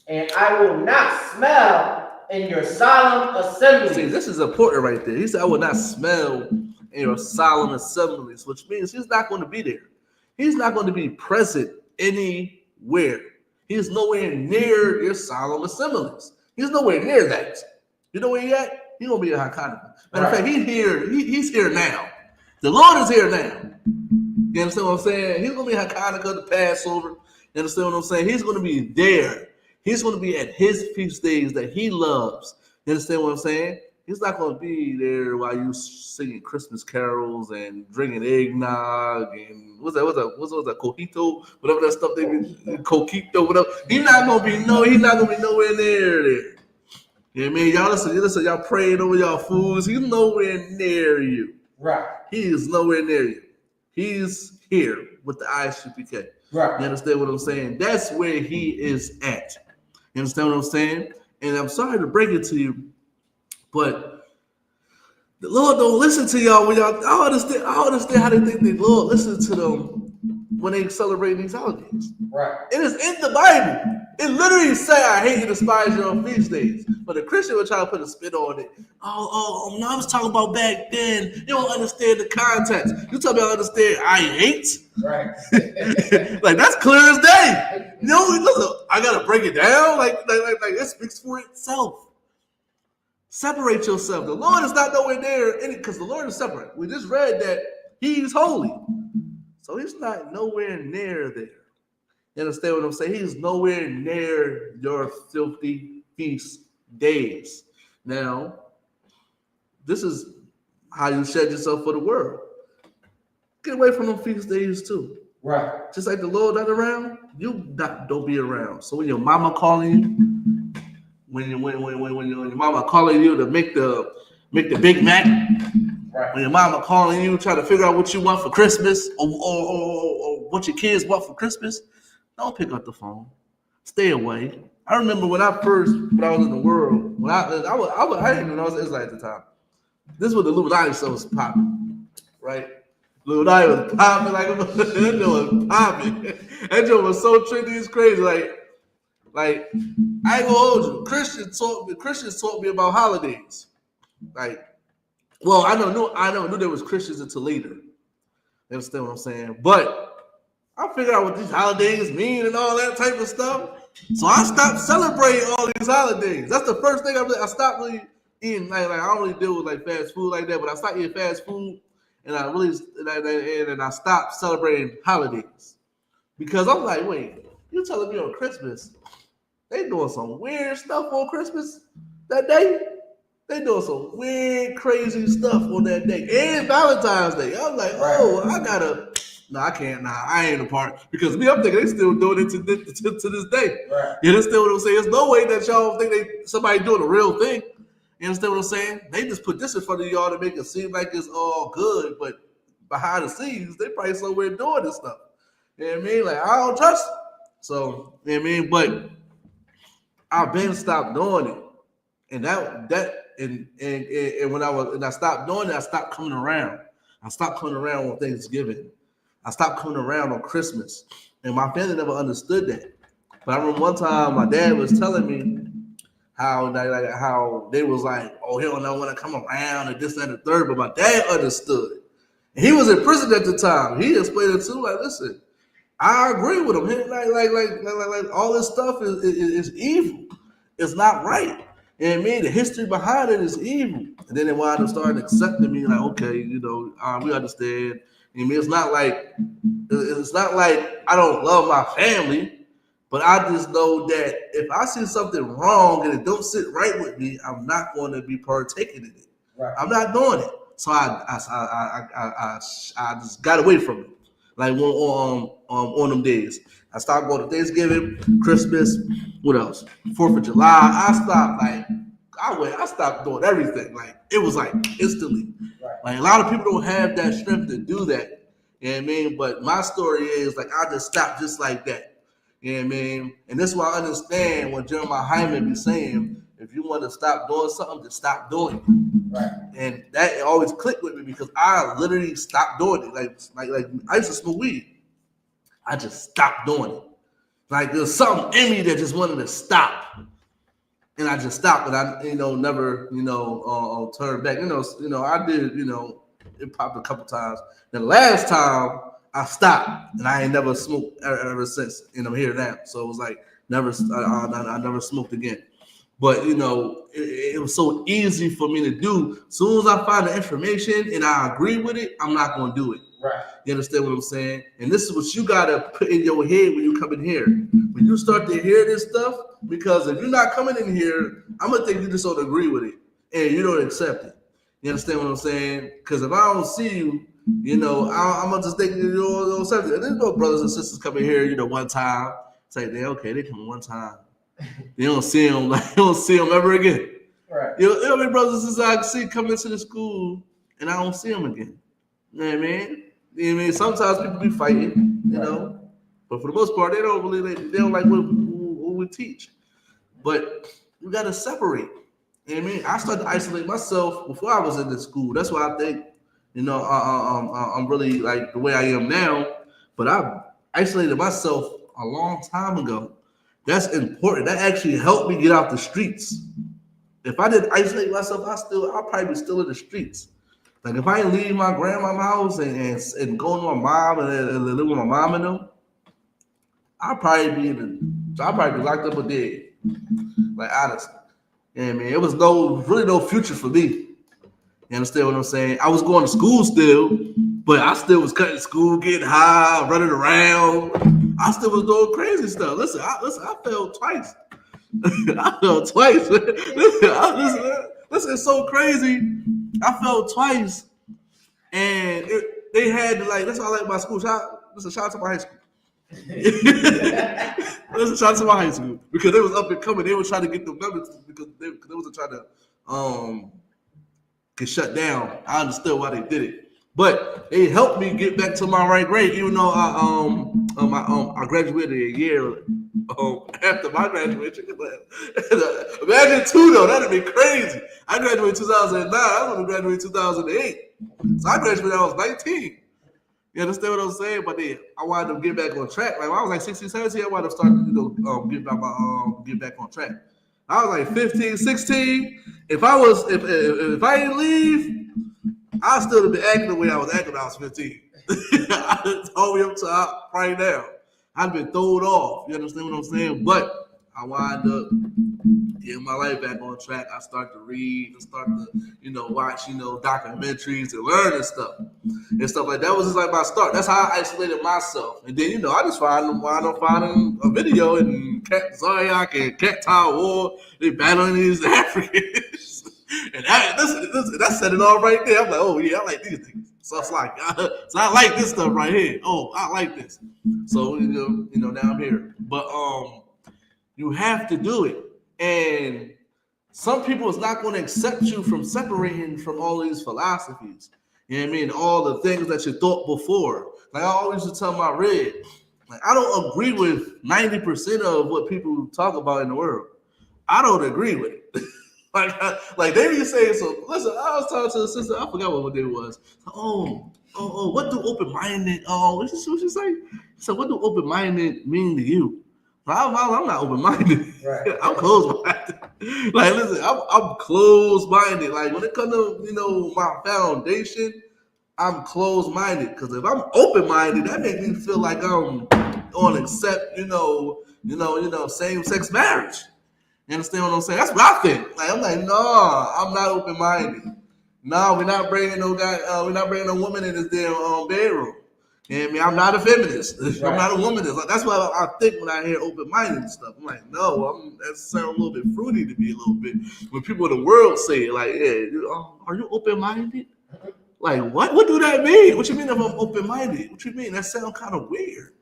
Speaker 13: And I will not smell in your solemn assemblies.
Speaker 12: See, this is important right there. He said, I will not smell in your solemn assemblies, which means he's not going to be there. He's not going to be present anywhere. He's nowhere near your solemn assemblies. He's nowhere near that. You know where he at? He's going to be at Hanukkah. Matter of fact, he's here. He's here now. The Lord is here now. You understand what I'm saying? He's going to be at Hanukkah, the Passover. You understand what I'm saying? He's going to be there. He's going to be at his feast days that he loves. You understand what I'm saying? He's not going to be there while you singing Christmas carols and drinking eggnog and what's that? Coquito, whatever that stuff they be, coquito, whatever. He's not going to be nowhere near there. You know what I mean? Y'all listen, y'all praying over y'all foods. He's nowhere near you.
Speaker 13: Right.
Speaker 12: He is nowhere near you. He's here with the I.S.U.P.K.
Speaker 13: Right.
Speaker 12: You understand what I'm saying? That's where he is at. You understand what I'm saying? And I'm sorry to break it to you, but the Lord don't listen to y'all when y'all. I understand how they think the Lord listens to them when they celebrate these holidays.
Speaker 13: Right.
Speaker 12: It is in the Bible. It literally say, I hate you, despise your own feast days. But the Christian would try to put a spin on it. No, I was talking about back then. You don't understand the context. You tell me I understand I hate?
Speaker 13: Right.
Speaker 12: Like, that's clear as day. You know, listen, I got to break it down. Like it speaks for itself. Separate yourself. The Lord is not nowhere there because the Lord is separate. We just read that he's holy. So he's not nowhere near there. You understand what I'm saying? He's nowhere near your filthy feast days. Now, this is how you shed yourself for the world. Get away from them feast days too.
Speaker 13: Right.
Speaker 12: Just like the Lord not around, you don't be around. So when your mama calling you, when your mama calling you to make the Big Mac, right. When your mama calling you trying to figure out what you want for Christmas or what your kids want for Christmas, don't pick up the phone. Stay away. I remember when I was in the world, when I didn't even know I was Israelite at the time. This was the Illuminati stuff was popping, right? Lil Night was popping like that joint was popping. That joint was so trendy, it's crazy. Like I ain't gonna hold you. Christians taught me about holidays. Like, well, I never knew there was Christians until later. You understand what I'm saying? But I figured out what these holidays mean and all that type of stuff. So I stopped celebrating all these holidays. That's the first thing I stopped really eating. Like I don't really deal with like fast food like that, but I stopped eating fast food, and I stopped celebrating holidays because I'm like, wait, you telling me on Christmas they doing some weird stuff on Christmas that day? They doing some weird, crazy stuff on that day. And Valentine's Day. I'm like, I can't. I ain't a part. Because I'm thinking they still doing it to this day. Right. You understand what I'm saying? There's no way that y'all think somebody doing a real thing. You understand what I'm saying? They just put this in front of y'all to make it seem like it's all good, but behind the scenes, they probably somewhere doing this stuff. You know what I mean? Like, I don't trust it. So, you know what I mean? But I've been stopped doing it. And when I stopped doing it, I stopped coming around. I stopped coming around on Thanksgiving. I stopped coming around on Christmas. And my family never understood that. But I remember one time my dad was telling me how they was like, oh, he don't know when I come around and this, that, and the third. But my dad understood. And he was in prison at the time. He explained it too. Like, listen, I agree with him. Like all this stuff is evil. It's not right. You know what I mean? The history behind it is evil. And then they wound up starting accepting me, like, okay, we understand. You know what I mean? It's not like I don't love my family, but I just know that if I see something wrong and it don't sit right with me, I'm not going to be partaking in it. Right. I'm not doing it. So I just got away from it. Like on them days. I stopped going to Thanksgiving, Christmas, what else? 4th of July. I stopped doing everything. Like, it was like instantly. Right. Like, a lot of people don't have that strength to do that. You know what I mean? But my story is like I just stopped just like that. You know what I mean? And this is why I understand when Jeremiah Hyman be saying, if you want to stop doing something, just stop doing it. Right. And that always clicked with me because I literally stopped doing it. Like I used to smoke weed. I just stopped doing it. Like there's something in me that just wanted to stop. And I just stopped, and I, never, turned back. I did, it popped a couple times. Then the last time I stopped, and I ain't never smoked ever since. And I'm here now, so it was like I never smoked again. But it was so easy for me to do. As soon as I find the information and I agree with it, I'm not gonna do it. Right. You understand what I'm saying? And this is what you gotta put in your head when you come in here. When you start to hear this stuff, because if you're not coming in here, I'm gonna think you just don't agree with it and you don't accept it. You understand what I'm saying? Because if I don't see you, I'm gonna just think you don't accept it. And there's no brothers and sisters coming here, one time. It's like they come one time. You don't see them ever again. Right. How many brothers and sisters I see come into the school and I don't see them again. You know what I mean? Sometimes people be fighting, but for the most part, they don't like what we teach. But we gotta separate. You know what I mean? I started to isolate myself before I was in this school. That's why I think, I'm really like the way I am now. But I isolated myself a long time ago. That's important. That actually helped me get out the streets. If I didn't isolate myself, I'll probably be still in the streets. Like if I didn't leave my grandma's house and go to my mom and live with my mom and them, I'll probably be locked up or dead. Like honestly. You know what I mean? It was really no future for me. You understand what I'm saying? I was going to school still, but I still was cutting school, getting high, running around. I still was doing crazy stuff. Listen, I failed twice. I failed twice. Listen, it's so crazy. I failed twice, and they had to that's why I like my school. Shout out to my high school. Shout out to my high school because they was up and coming. They were trying to get the members because they wasn't trying to get shut down. I understood why they did it, but they helped me get back to my right grade. Even though I graduated a year after my graduation. Imagine two though, that'd be crazy. I graduated in 2009. I was going to graduate in 2008. So I graduated when I was 19. You understand what I'm saying? But then I wanted to get back on track. Like when I was like 16, 17, I wanted to start, get back on track. I was like 15, 16. If I didn't leave, I still have been acting the way I was acting when I was 15. All the way up to right now. I've been thrown off. You understand what I'm saying? But I wind up getting my life back on track. I start to read and start to, watch, documentaries and learn and stuff like that. That was just like my start. That's how I isolated myself. And then, I just wind up finding a video in Zodiac and Cat Tower War. They battling these Africans. And that set it all right there. I'm like, oh yeah, I like these things. So it's like, so I like this stuff right here. Oh, I like this. So, now I'm here. But you have to do it. And some people is not going to accept you from separating from all these philosophies. You know what I mean? All the things that you thought before. Like I always used to tell my Red, like I don't agree with 90% of what people talk about in the world. I don't agree with it. like they be saying, so listen, I was talking to a sister, I forgot what day it was. Oh, what do open-minded, what she say? So what do open-minded mean to you? I'm not open-minded. Right. I'm closed-minded. Like, listen, I'm closed-minded. Like, when it comes to, my foundation, I'm closed-minded. Because if I'm open-minded, that makes me feel like I'm going to accept, same-sex marriage. You understand what I'm saying? That's what I think. Like, I'm like, no, I'm not open-minded. No, we're not bringing no guy. We're not bringing no woman in this damn bedroom. You know what I mean? I'm not a feminist. Right. I'm not a womanist. Like, that's what I think when I hear open-minded and stuff. I'm like, no, that sounds a little bit fruity to me a little bit. When people in the world say it, like, yeah, are you open-minded? Like, what? What do that mean? What you mean if I'm open-minded? What you mean? That sounds kind of weird.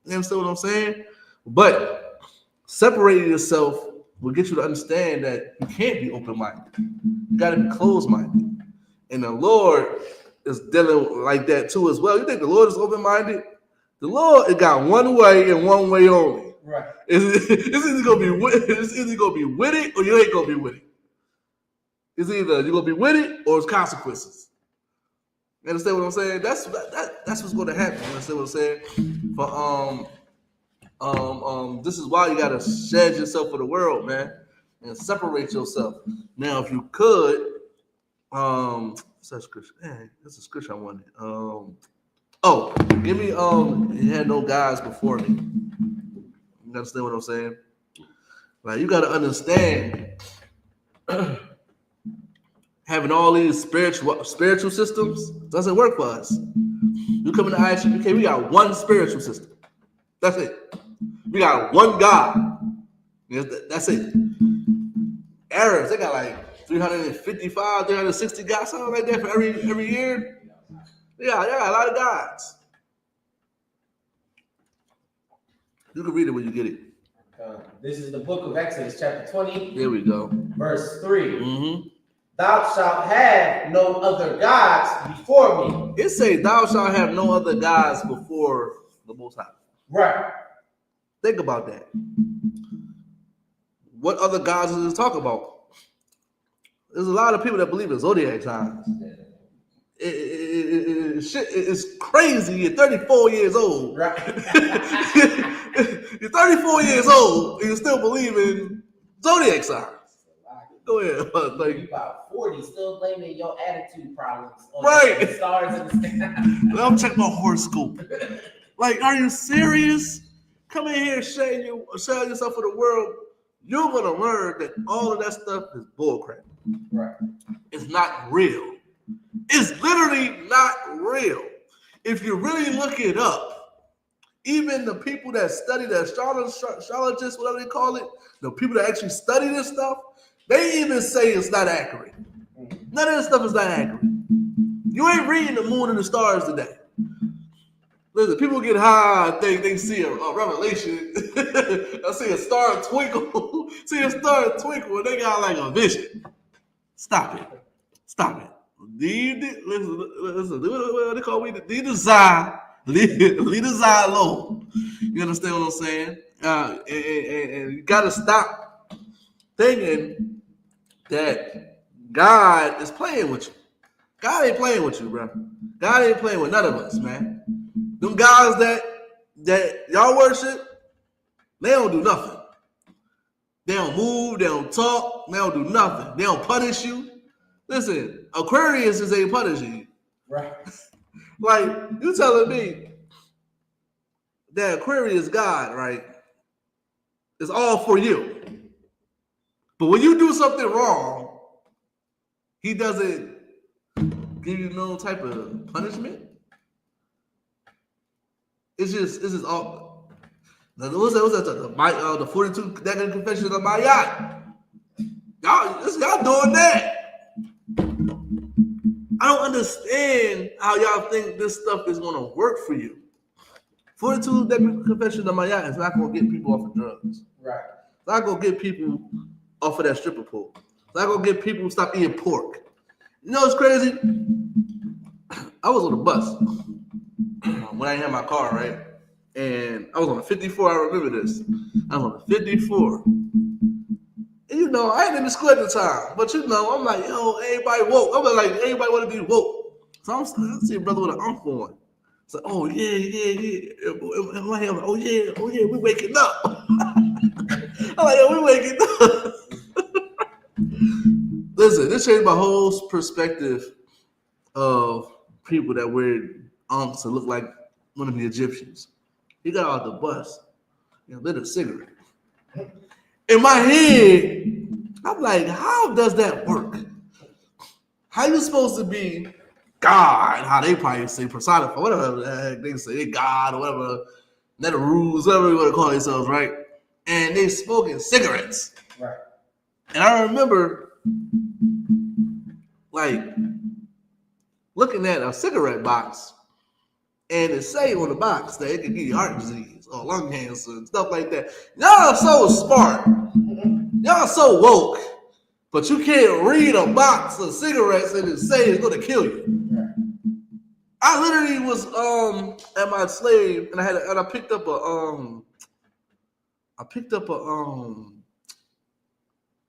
Speaker 12: You understand what I'm saying? But separating yourself will get you to understand that you can't be open-minded. You got to be closed-minded. And the Lord is dealing like that too as well. You think the Lord is open-minded? The Lord, it got one way and one way only. Right. It's either gonna be with it or you ain't gonna be with it. It's either you're gonna be with it or it's consequences. You understand what I'm saying? That's what's gonna happen. You understand what I'm saying? But this is why you gotta shed yourself for the world, man, and separate yourself. Now, if you could, such scripture. Man, that's a scripture I wanted. Give me it had no guys before me. You understand what I'm saying? Like, you gotta understand having all these spiritual systems doesn't work for us. You come into I.S.U.P.K, we got one spiritual system. That's it. We got one God. That's it. Arabs, they got like 355, 360 gods, something like that for every year. Yeah, a lot of gods. You can read it when you get it.
Speaker 13: This is the book of Exodus, chapter 20.
Speaker 12: There we go.
Speaker 13: Verse 3. Mm-hmm. Thou shalt have no other gods before me.
Speaker 12: It says, thou shalt have no other gods before the Most High.
Speaker 13: Right.
Speaker 12: Think about that. What other gods does it talk about? There's a lot of people that believe in zodiac signs. It's crazy. You're 34 years old. Right. You're 34 years old and you still believe in zodiac signs. Go ahead.
Speaker 13: Like, you about 40, still blaming your attitude problems on
Speaker 12: the
Speaker 13: stars in the sky.
Speaker 12: Let me check my horoscope. Like, are you serious? Come in here and share yourself for the world. You're gonna learn that all of that stuff is bullcrap.
Speaker 13: Right. It's
Speaker 12: not real. It's literally not real. If you really look it up, even the people that study the astrologists, whatever they call it, the people that actually study this stuff, they even say it's not accurate. None of this stuff is not accurate. You ain't reading the moon and the stars today. Listen, people get high, they see a revelation. I see a star twinkle. And they got like a vision. Stop it. Listen, what they call me? Leave the Zah alone. You understand what I'm saying? And you got to stop thinking that God is playing with you. God ain't playing with you, bro. God ain't playing with none of us, man. Them guys that y'all worship, they don't do nothing. They don't move, they don't talk, they don't do nothing. They don't punish you. Listen, Aquarius is ain't punishing you.
Speaker 13: Right.
Speaker 12: Like, you telling me that Aquarius God, right, is all for you. But when you do something wrong, he doesn't give you no type of punishment. It's just all. What's that? The 42 Decade Confession of Bayat. Y'all doing that. I don't understand how y'all think this stuff is gonna work for you. 42 Decade Confession of Bayat is not gonna get people off of drugs.
Speaker 13: Right.
Speaker 12: It's not gonna get people off of that stripper pole. It's not gonna get people to stop eating pork. You know what's crazy? I was on the bus when I had my car, right? And I was on a 54. I remember this. I was on a 54. And you know, I ain't in the school at the time, but you know, I'm like, yo, everybody woke. I'm like, everybody want to be woke. So I see a brother with an uncle on. It's like, oh yeah. In my head, I'm like, oh yeah, we waking up. I'm like, yo, we waking up. Listen, this changed my whole perspective of people that wear unks and look like one of the Egyptians. He got out the bus and lit a cigarette. In my head, I'm like, how does that work? How you supposed to be God? How they probably say personified, whatever the heck they say, they God or whatever, net of rules, whatever you want to call themselves, right? And they smoking cigarettes.
Speaker 13: Right.
Speaker 12: And I remember, like, looking at a cigarette box, and it say on the box that it can give you heart disease or lung cancer and stuff like that. Y'all so smart. Y'all so woke. But you can't read a box of cigarettes and it say it's gonna kill you. I literally was at my slave and I picked up a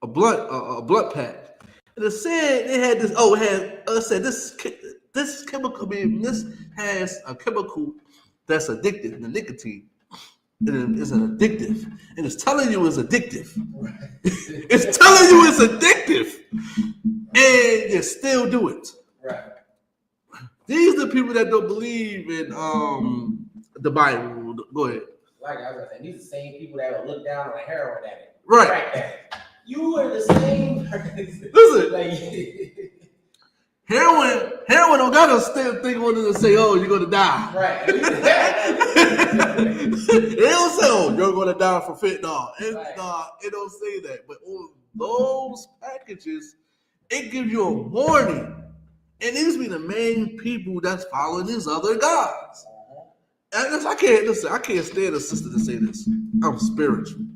Speaker 12: blunt pack. And it said it had this. Oh, it said this chemical. This has a chemical that's addictive. The nicotine. It is an addictive, and it's telling you it's addictive. It's telling you it's addictive, and you still do it.
Speaker 13: Right.
Speaker 12: These are the people that don't believe in the Bible. Go ahead.
Speaker 13: Like I was saying, these are the same people that would look down on a heroin addict.
Speaker 12: Right.
Speaker 13: Crack addict. You are the same person.
Speaker 12: Listen.
Speaker 13: Like,
Speaker 12: Heroin don't gotta still think on it and say, oh, you're gonna die.
Speaker 13: Right.
Speaker 12: They don't say, oh, you're gonna die from fentanyl. It don't say that. But on those packages, it gives you a warning. And these be the main people that's following these other gods. And I can't stand a sister to say this. I'm spiritual.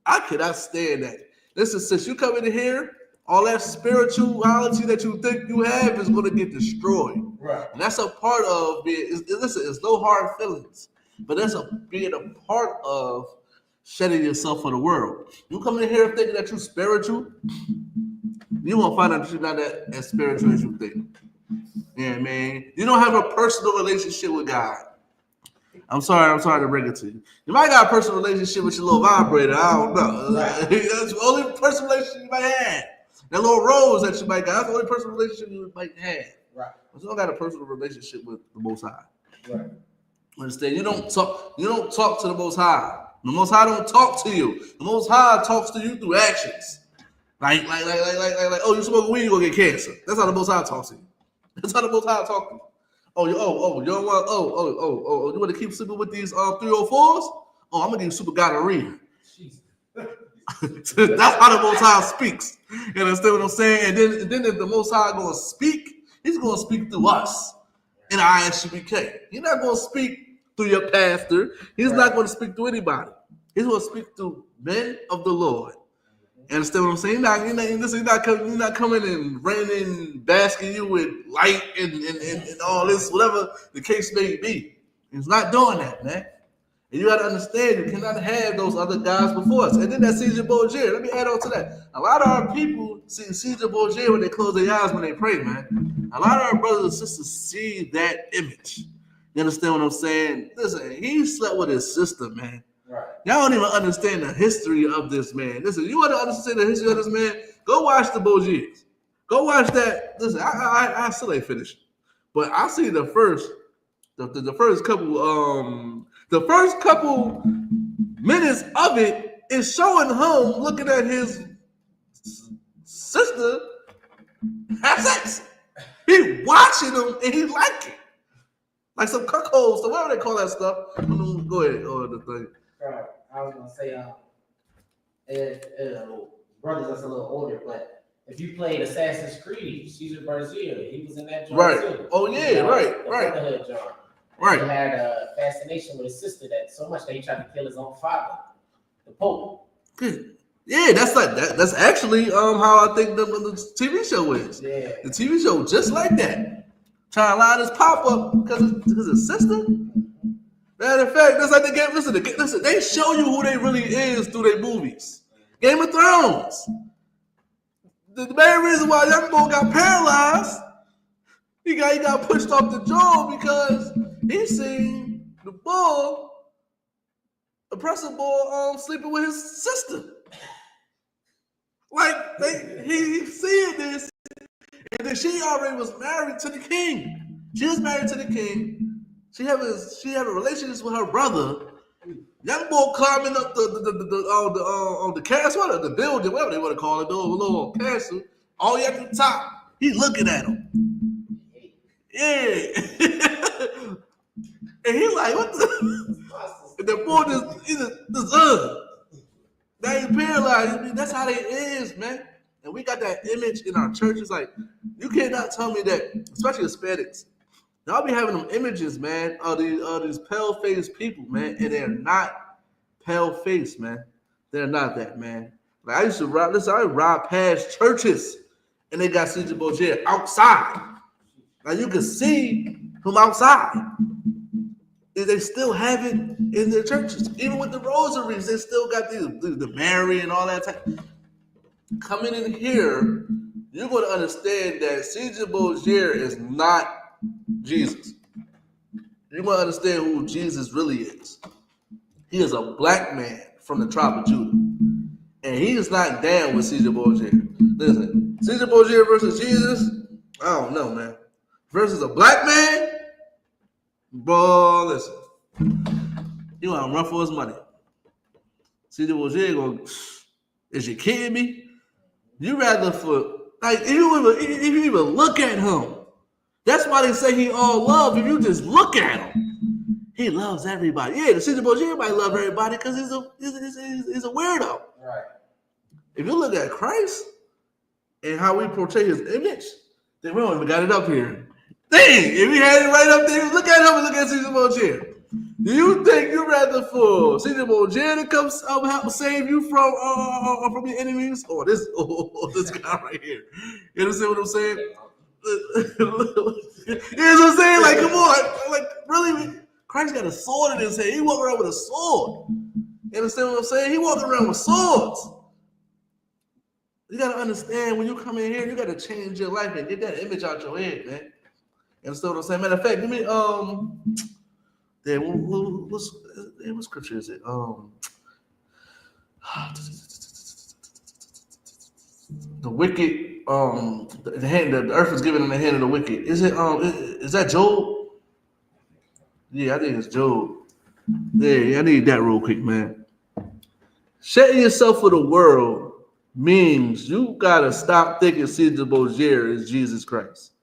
Speaker 12: I cannot stand that. Listen, since you come in here, all that spirituality that you think you have is going to get destroyed.
Speaker 13: Right.
Speaker 12: And that's a part of being, listen, it's no hard feelings, but that's being a part of shedding yourself for the world. You come in here thinking that you're spiritual, you won't find out that you're not as spiritual as you think. Yeah, man. You don't have a personal relationship with God. I'm sorry to bring it to you. You might got a personal relationship with your little vibrator. I don't know. Right. That's the only personal relationship you might have. That little rose that you might got, that's the only personal relationship you might have.
Speaker 13: Right.
Speaker 12: But you don't got a personal relationship with the Most High.
Speaker 13: Right.
Speaker 12: Understand? You don't talk to the Most High. The Most High don't talk to you. The Most High talks to you through actions. Like, oh, you smoke weed, you gonna get cancer. That's how the Most High talks to you. That's how the Most High talks to you. You don't want, you want to keep sleeping with these 304s? Oh, I'm gonna give you super gonorrhea. That's how the Most High speaks. You understand what I'm saying? And then if the Most High gonna speak, he's gonna speak through us in I.S.U.P.K. He's not gonna speak through your pastor. He's not gonna speak through anybody. He's gonna speak through men of the Lord. You understand what I'm saying? He's not coming and raining, basking you with light and all this, whatever the case may be. He's not doing that, man. And you got to understand, you cannot have those other guys before us. And then that Caesar Borgia, let me add on to that. A lot of our people see Caesar Borgia when they close their eyes when they pray, man. A lot of our brothers and sisters see that image. You understand what I'm saying? Listen, he slept with his sister, man.
Speaker 13: Right.
Speaker 12: Y'all don't even understand the history of this man. Listen, you want to understand the history of this man? Go watch the Bogiers. Go watch that. Listen, I still ain't finished, but I see the first couple minutes of it is showing him looking at his sister have sex. He watching them and he like it. Like some cuckolds, so whatever they call that stuff. Go ahead, the thing.
Speaker 13: Right. I was gonna say, brothers that's a little older, but if you played Assassin's Creed, Caesar Borgia, he was in that joint
Speaker 12: right.
Speaker 13: too.
Speaker 12: Oh yeah, right.
Speaker 13: Brotherhood joint.
Speaker 12: Right.
Speaker 13: He had a fascination with his sister that so much that he tried to kill his own father, the Pope.
Speaker 12: Good. Yeah, that's like that. That's actually how I think the TV show is.
Speaker 13: Yeah.
Speaker 12: The TV show just like that. Trying to line this pop up because his sister. Matter of fact, that's like the game. Listen. They show you who they really is through their movies. Game of Thrones. The main reason why young boy got paralyzed, he got pushed off the throne because he seen the oppressive bull, sleeping with his sister. Like he seeing this, and then she already was married to the king. She was married to the king. She have a relationship with her brother. Young boy climbing up the castle, the building, whatever they want to call it, the little castle. All the way up the top, he's looking at him. Yeah, and he's like, "What the?" And the boy just now he's paralyzed. I mean, that's how they is, man. And we got that image in our churches. Like, you cannot tell me that, especially Hispanics. Y'all be having them images, man, of these pale-faced people, man, and they're not pale-faced, man. They're not that, man. Like, I used to ride past churches, and they got Caesar Borgia outside. Now, you can see from outside. They still have it in their churches. Even with the rosaries, they still got the Mary and all that type. Coming in here, you're going to understand that Caesar Borgia is not Jesus. You're going to understand who Jesus really is. He is a black man from the tribe of Judah. And he is not down with Caesar Borgia. Listen, Caesar Borgia versus Jesus, I don't know, man. Versus a black man, bro, listen. He want to run for his money. Caesar Borgia going, is you kidding me? You rather for, like, if you even look at him, that's why they say he all love. If you just look at him, he loves everybody. Yeah, the Caesar Borgia might love everybody because he's a weirdo.
Speaker 13: Right.
Speaker 12: If you look at Christ and how we portray his image, then we don't even got it up here. Dang, if we had it right up there, look at him and look at Caesar Borgia. Do you think you'd rather for Caesar Borgia to come help save you from your enemies, or this guy right here? You understand what I'm saying? You know what I'm saying? Like, come on, like really, Christ got a sword in his hand. He walking around with a sword. You understand what I'm saying? He walking around with swords. You gotta understand when you come in here, you gotta change your life and get that image out your head, man. You understand what I'm saying? Matter of fact, give me what scripture is it? The wicked, the earth is given in the hand of the wicked. Is it is that Job? Yeah, I think it's Job. Yeah, I need that real quick, man. Setting yourself for the world means you gotta stop thinking Caesar Borgia is Jesus Christ.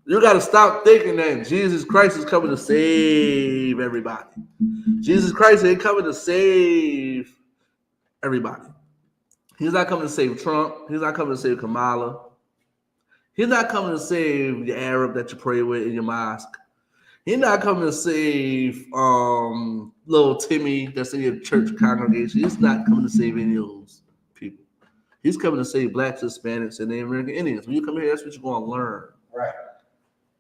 Speaker 12: You gotta stop thinking that Jesus Christ is coming to save everybody. Jesus Christ ain't coming to save everybody. He's not coming to save Trump. He's not coming to save Kamala. He's not coming to save the Arab that you pray with in your mosque. He's not coming to save little Timmy that's in your church congregation. He's not coming to save any of those people. He's coming to save blacks, Hispanics, and the American Indians. When you come here, that's what you're going to learn.
Speaker 13: Right.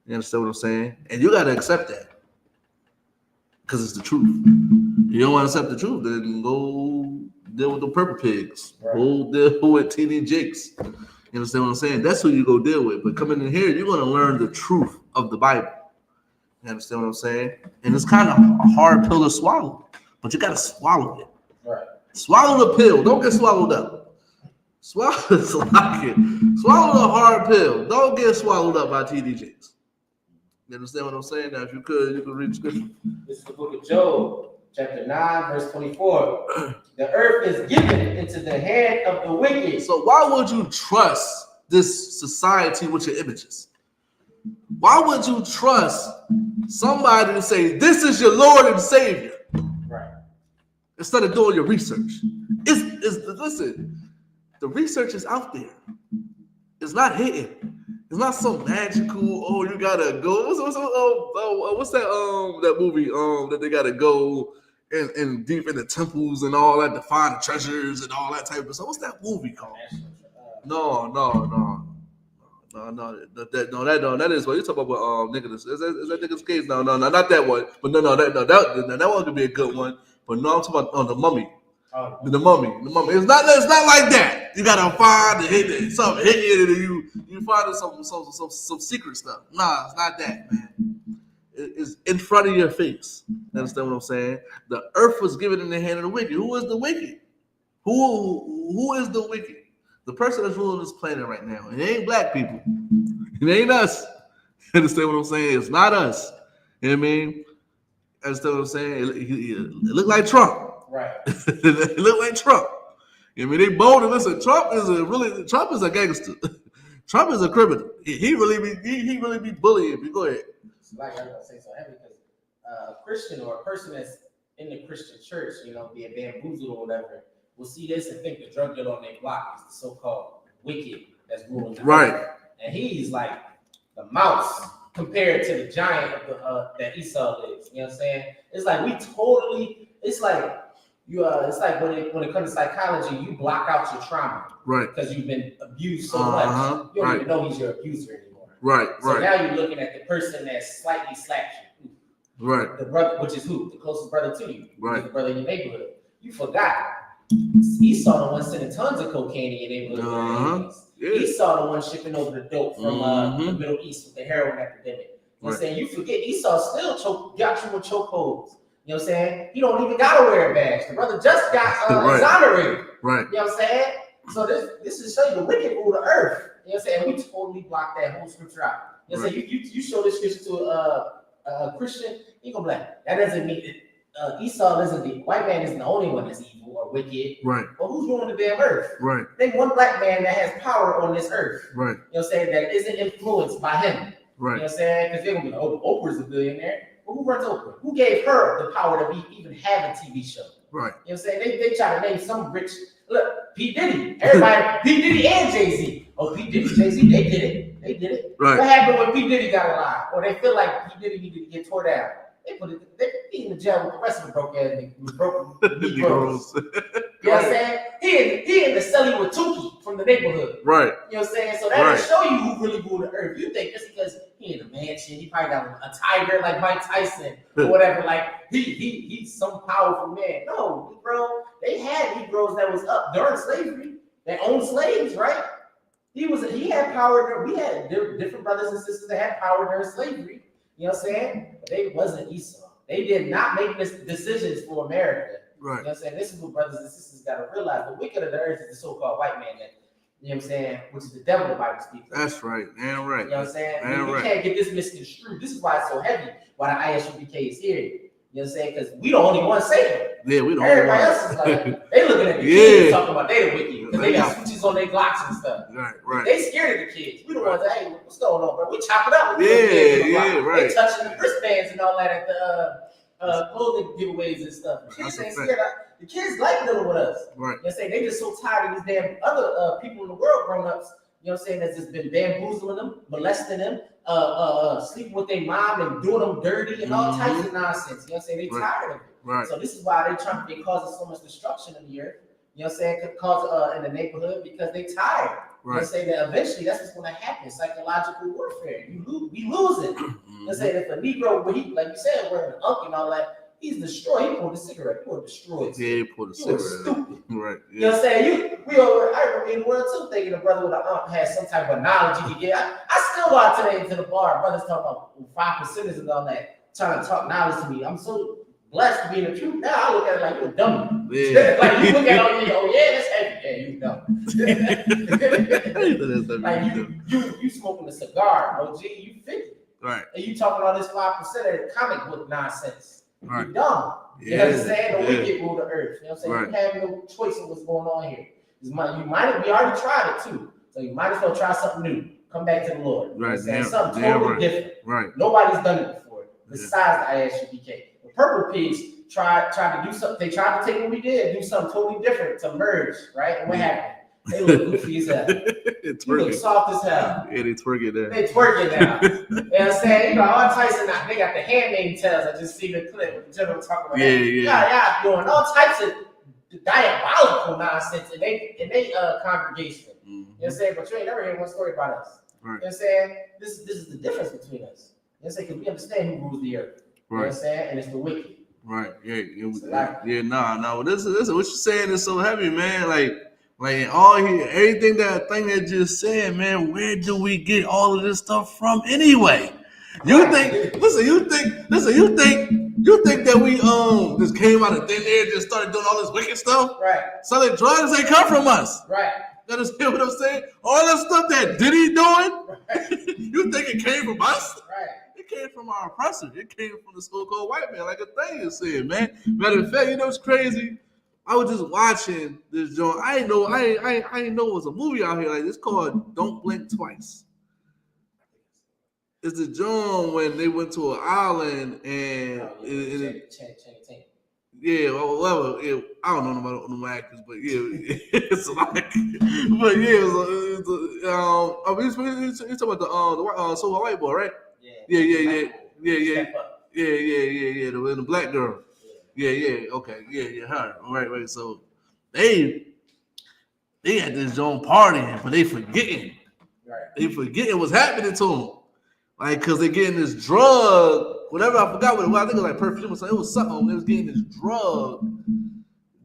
Speaker 12: You understand what I'm saying? And you got to accept that because it's the truth. You don't want to accept the truth, then go deal with the purple pigs. Right. Go deal with TD Jakes. You understand what I'm saying? That's who you go deal with. But coming in here, you're going to learn the truth of the Bible. You understand what I'm saying? And it's kind of a hard pill to swallow, but you gotta swallow it.
Speaker 13: Right.
Speaker 12: Swallow the pill. Don't get swallowed up. Swallow Swallow the hard pill. Don't get swallowed up by TDJs. You understand what I'm saying? Now, if you could read the scripture.
Speaker 13: This is the book of Job, chapter 9, verse 24. The earth is given into the hand of the wicked.
Speaker 12: So why would you trust this society with your images? Why would you trust somebody to say, this is your Lord and Savior?
Speaker 13: Right.
Speaker 12: Instead of doing your research. Listen, the research is out there. It's not hidden. It's not some magical, oh, you gotta go. What's that movie that they gotta go and deep in the temples and all that to find the treasures and all that type of stuff. What's that movie called? No. That is what you talk about. Nicholas, is that Nicholas Cage? No, not that one. But that one could be a good one. But no, I'm talking about the Mummy. The mummy. It's not like that. You gotta find the hidden something hidden, and you find some secret stuff. Nah, it's not that, man. It's in front of your face. You understand what I'm saying? The earth was given in the hand of the wicked. Who is the wicked? Who is the wicked? The person that's ruling this planet right now. It ain't black people. It ain't us. You understand what I'm saying? It's not us. You know what I mean? Understand what I'm saying? It look like Trump. Right. It look like Trump. I mean, they bold and listen. Trump is a gangster. Trump is a criminal. He really be bullying me. Go ahead.
Speaker 13: Like I was gonna say so heavy because a Christian or a person that's in the Christian church, being bamboozled or whatever, will see this and think the drug dealer on their block is the so-called wicked that's ruling the earth. And he's like the mouse compared to the giant of that Esau is. You know what I'm saying? It's like it's like when it comes to psychology, you block out your trauma. Right. Because you've been abused so much. You don't even know he's your abuser anymore. Right. So now you're looking at the person that slightly slapped you. Right. The brother, which is who? The closest brother to you. Right. The brother in your neighborhood. You forgot. Esau the one sending tons of cocaine in your neighborhood. Esau the one shipping over the dope from the Middle East with the heroin epidemic. You know what I'm saying? You forget Esau still got you with chokeholds. You know what I'm saying? He don't even gotta wear a badge. The brother just got exonerated. Right. You know what I'm saying? So this is show you the wicked rule the earth. You know what I'm saying? We totally block that whole scripture out. You know what I'm saying? You show this scripture to a Christian, he gonna be like, that doesn't mean Esau isn't the white man isn't the only one that's evil or wicked. Right. Well, who's ruling the damn earth? Right. Name one black man that has power on this earth. Right. You know what I'm saying? That isn't influenced by him. Right. You know what I'm saying? Because they're gonna be like, oh, Oprah's a billionaire. Well, who runs Oprah? Who gave her the power to even have a TV show? Right. You know what I'm saying? They try to name some rich. Look, P. Diddy. Everybody, P. Diddy and Jay-Z. Oh, P. Diddy, Jay-Z, they did it. Right. What happened when P. Diddy got alive? Or they feel like P. Diddy needed to get tore down. They in the jail with the rest of the broke ass niggas. You know what I'm saying? He in the celly with Tuki from the neighborhood. Right. You know what I'm saying? So that'll show you who really ruled the earth. You think just because he in a mansion, he probably got a tiger like Mike Tyson or whatever. Like he's some powerful man. No, bro. They had Negroes that was up during slavery. They owned slaves, right? He had power. We had different brothers and sisters that had power during slavery. You know what I'm saying? But they wasn't Esau. They did not make decisions for America. Right. You know what I'm saying? This is what brothers and sisters got to realize. The wicked of the earth is the so-called white man that, you know what I'm saying, which is the devil the Bible speaks. That's right. And right. You know what I'm saying? We can't get this misconstrued. This is why it's so heavy, why the I.S.U.P.K is here. You know what I'm saying? Because we the only ones saving. Yeah, we don't. Everybody else is like, they looking at the kids talking about they the wicked because they got switches on their Glocks and stuff. Right. They scared of the kids. We the ones that, hey, what's going on, bro? We chop it up. Right. They touching the wristbands and all that at the clothing giveaways and stuff. The kids ain't scared. The kids like dealing with us. Right. You know what I'm saying? They just so tired of these damn other people in the world grown-ups, you know what I'm saying, that's just been bamboozling them, molesting them, sleeping with their mom and doing them dirty and all types of nonsense. You know what I'm saying? They tired of it. Right. So this is why they causing so much destruction in the earth. You know what I'm saying? Could cause in the neighborhood because they tired. Right. You know what I'm saying? That eventually that's what's going to happen. Psychological warfare. We lose it. You know what I'm saying? If a Negro, like you said, wearing an UNC and all that, He's destroyed. He pulled the cigarette. He pulled destroyed.
Speaker 12: Yeah, he pulled the cigarette.
Speaker 13: Stupid.
Speaker 12: Right.
Speaker 13: You know what I'm saying? We over. I remember in the world too, thinking the brother with an aunt had some type of knowledge he could get. I still go out today to the bar. Brothers talk about 5% and all that, trying to talk knowledge to me. I'm so blessed to be in the truth. Now I look at it like you're a dummy.
Speaker 12: Yeah.
Speaker 13: Like you look at it, oh yeah, that's heavy. Yeah, you dumb. Like you smoking a cigar, OG. You 50.
Speaker 12: Right.
Speaker 13: And you talking all this 5% of the comic book nonsense.
Speaker 12: Right.
Speaker 13: You dumb. You understand? The wicked rule the earth. You know what I'm saying?
Speaker 12: Right.
Speaker 13: You have no choice in what's going on here. We already tried it too. So you might as well try something new. Come back to the Lord.
Speaker 12: Right.
Speaker 13: You know something totally different.
Speaker 12: Right.
Speaker 13: Nobody's done it before. Besides the I.S.U.P.K. The Purple Pigs tried to do something. They tried to take what we did, do something totally different to merge, right? And what happened? They look goofy as hell. They look soft as hell.
Speaker 12: Yeah, they twerking there.
Speaker 13: They twerking now. You know what I'm saying? You know, all types of they got the handmaiden tales. I just see the clip with the general talking about that. Yeah, doing all types of diabolical nonsense in they congregation. You know what I'm saying? But you ain't never heard one story about us. Right. You know what I'm saying? This is the difference between us. You know what I'm saying? Because we understand who rules the earth. You know what I'm saying? And it's the wicked.
Speaker 12: Right. Yeah. Nah. This what you're saying is so heavy, man. Like all here, everything that just said, man. Where do we get all of this stuff from anyway? You think that we just came out of thin air and just started doing all this wicked stuff?
Speaker 13: Right.
Speaker 12: Selling drugs, they come from us.
Speaker 13: Right.
Speaker 12: You understand what I'm saying? All the stuff that Diddy doing, you think it came from us?
Speaker 13: Right.
Speaker 12: It came from our oppressor. It came from the so-called white man, like a thing you said, man. Matter of fact, you know what's crazy? I was just watching this joint. I didn't know it was a movie out here like this called Don't Blink Twice. It's the joint when they went to an island and whatever. I don't know about no actors, but yeah, it's like, but yeah, it's talking about the so white boy, right? Yeah. The black girl. Yeah. Okay. Yeah. Her. Right. So they had this joint partying, but they forgetting. Right. They forgetting what's happening to them. Like, cause they getting this drug, whatever, I forgot what it was. I think it was like perfume or something. It was something. They was getting this drug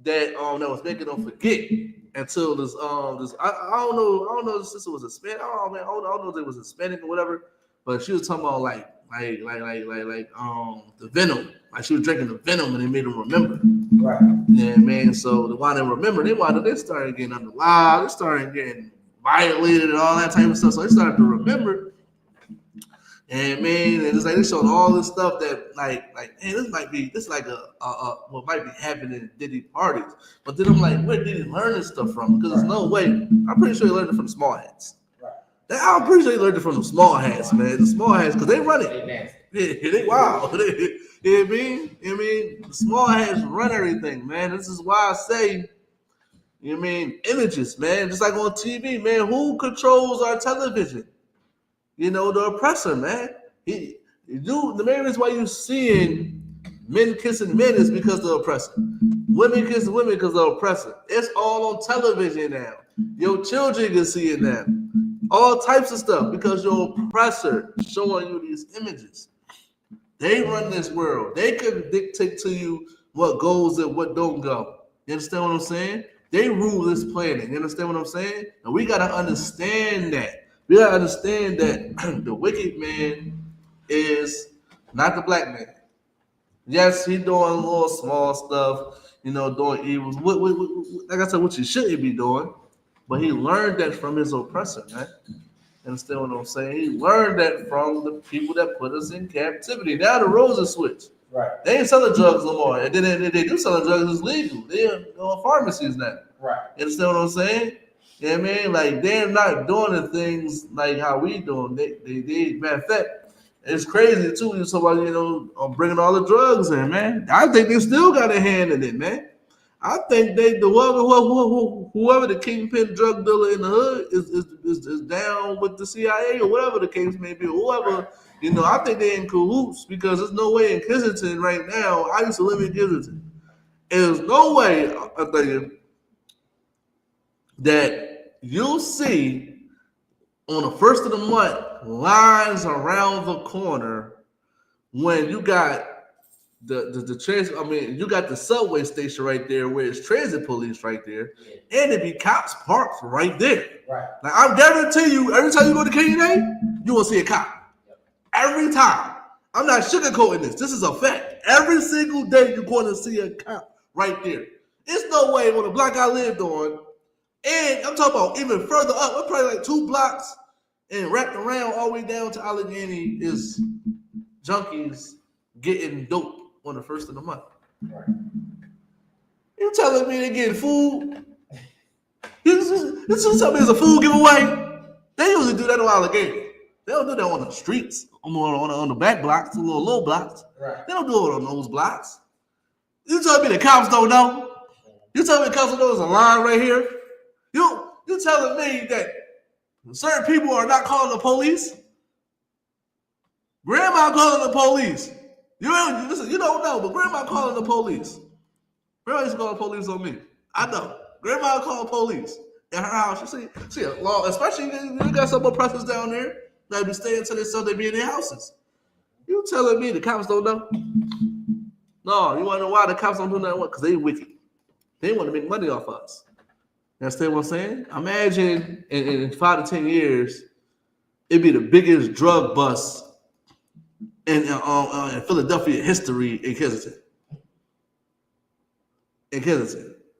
Speaker 12: that was making them forget until this I don't know if this sister was Hispanic. I don't know if it was Hispanic or whatever. But she was talking about like the venom. Like she was drinking the venom and it made them remember. Right. Yeah, man. So the one they remember, they started getting under law, they started getting violated and all that type of stuff. So they started to remember. And man, and it's like they showed all this stuff that like this might be what might be happening at Diddy parties. But then I'm like, where did he learn this stuff from? Because there's no way. I'm pretty sure he learned it from the small hats. Right. I'm pretty sure he learned it from the small hats, man. The small hats, because they run it. Yeah, they wild. You know what I mean? The small hats run everything, man. This is why I say, you know what I mean, images, man. Just like on TV, man. Who controls our television? You know, the oppressor, man. The main reason why you're seeing men kissing men is because of the oppressor. Women kissing women because of the oppressor. It's all on television now. Your children can see it now. All types of stuff because your oppressor showing you these images. They run this world. They can dictate to you what goes and what don't go. You understand what I'm saying? They rule this planet. You understand what I'm saying? And we got to understand that. We gotta understand that the wicked man is not the black man. Yes, he's doing little small stuff, doing evils. Like I said, what you shouldn't be doing, but he learned that from his oppressor, man. Understand what I'm saying? He learned that from the people that put us in captivity. Now the roles are switched. Right. They ain't selling drugs no more. And then they do selling drugs, it's legal. They're on pharmacies now. Right. You understand what I'm saying? You know what I mean? Like, they're not doing the things like how we doing. They matter of fact, it's crazy too. You talk about, bringing all the drugs in, man. I think they still got a hand in it, man. I think whoever the kingpin drug dealer in the hood is down with the CIA or whatever the case may be. Whoever, I think they're in cahoots because there's no way in Kensington right now. I used to live in Kensington. There's no way, I think, that you'll see on the first of the month lines around the corner when you got the transit. I mean, you got the subway station right there where it's transit police right there, and it be cops parked right there.
Speaker 13: Right.
Speaker 12: Like I guarantee you, every time you go to KNA, you will see a cop. Every time. I'm not sugarcoating this. This is a fact. Every single day you're going to see a cop right there. There's no way on the block I lived on, and I'm talking about even further up. I'm probably like 2 blocks and wrapped around all the way down to Allegheny is junkies getting dope on the 1st of the month.
Speaker 13: Right.
Speaker 12: You telling me they getting food? You telling me it's a food giveaway? They usually do that on Allegheny. They don't do that on the streets, on the back blocks, the little blocks.
Speaker 13: Right.
Speaker 12: They don't do it on those blocks. You telling me the cops don't know? You telling me the cops don't know there's a line right here? You telling me that certain people are not calling the police? Grandma calling the police. You don't know, but grandma calling the police. Grandma used to call the police on me. I know. Grandma called police at her house. You see a law, especially you got some oppressors down there that be staying until they be in their houses. You telling me the cops don't know? No, you want to know why the cops don't do nothing? Because they wicked. They want to make money off us. You understand what I'm saying? Imagine in 5 to 10 years, it'd be the biggest drug bust in Philadelphia history in Kensington.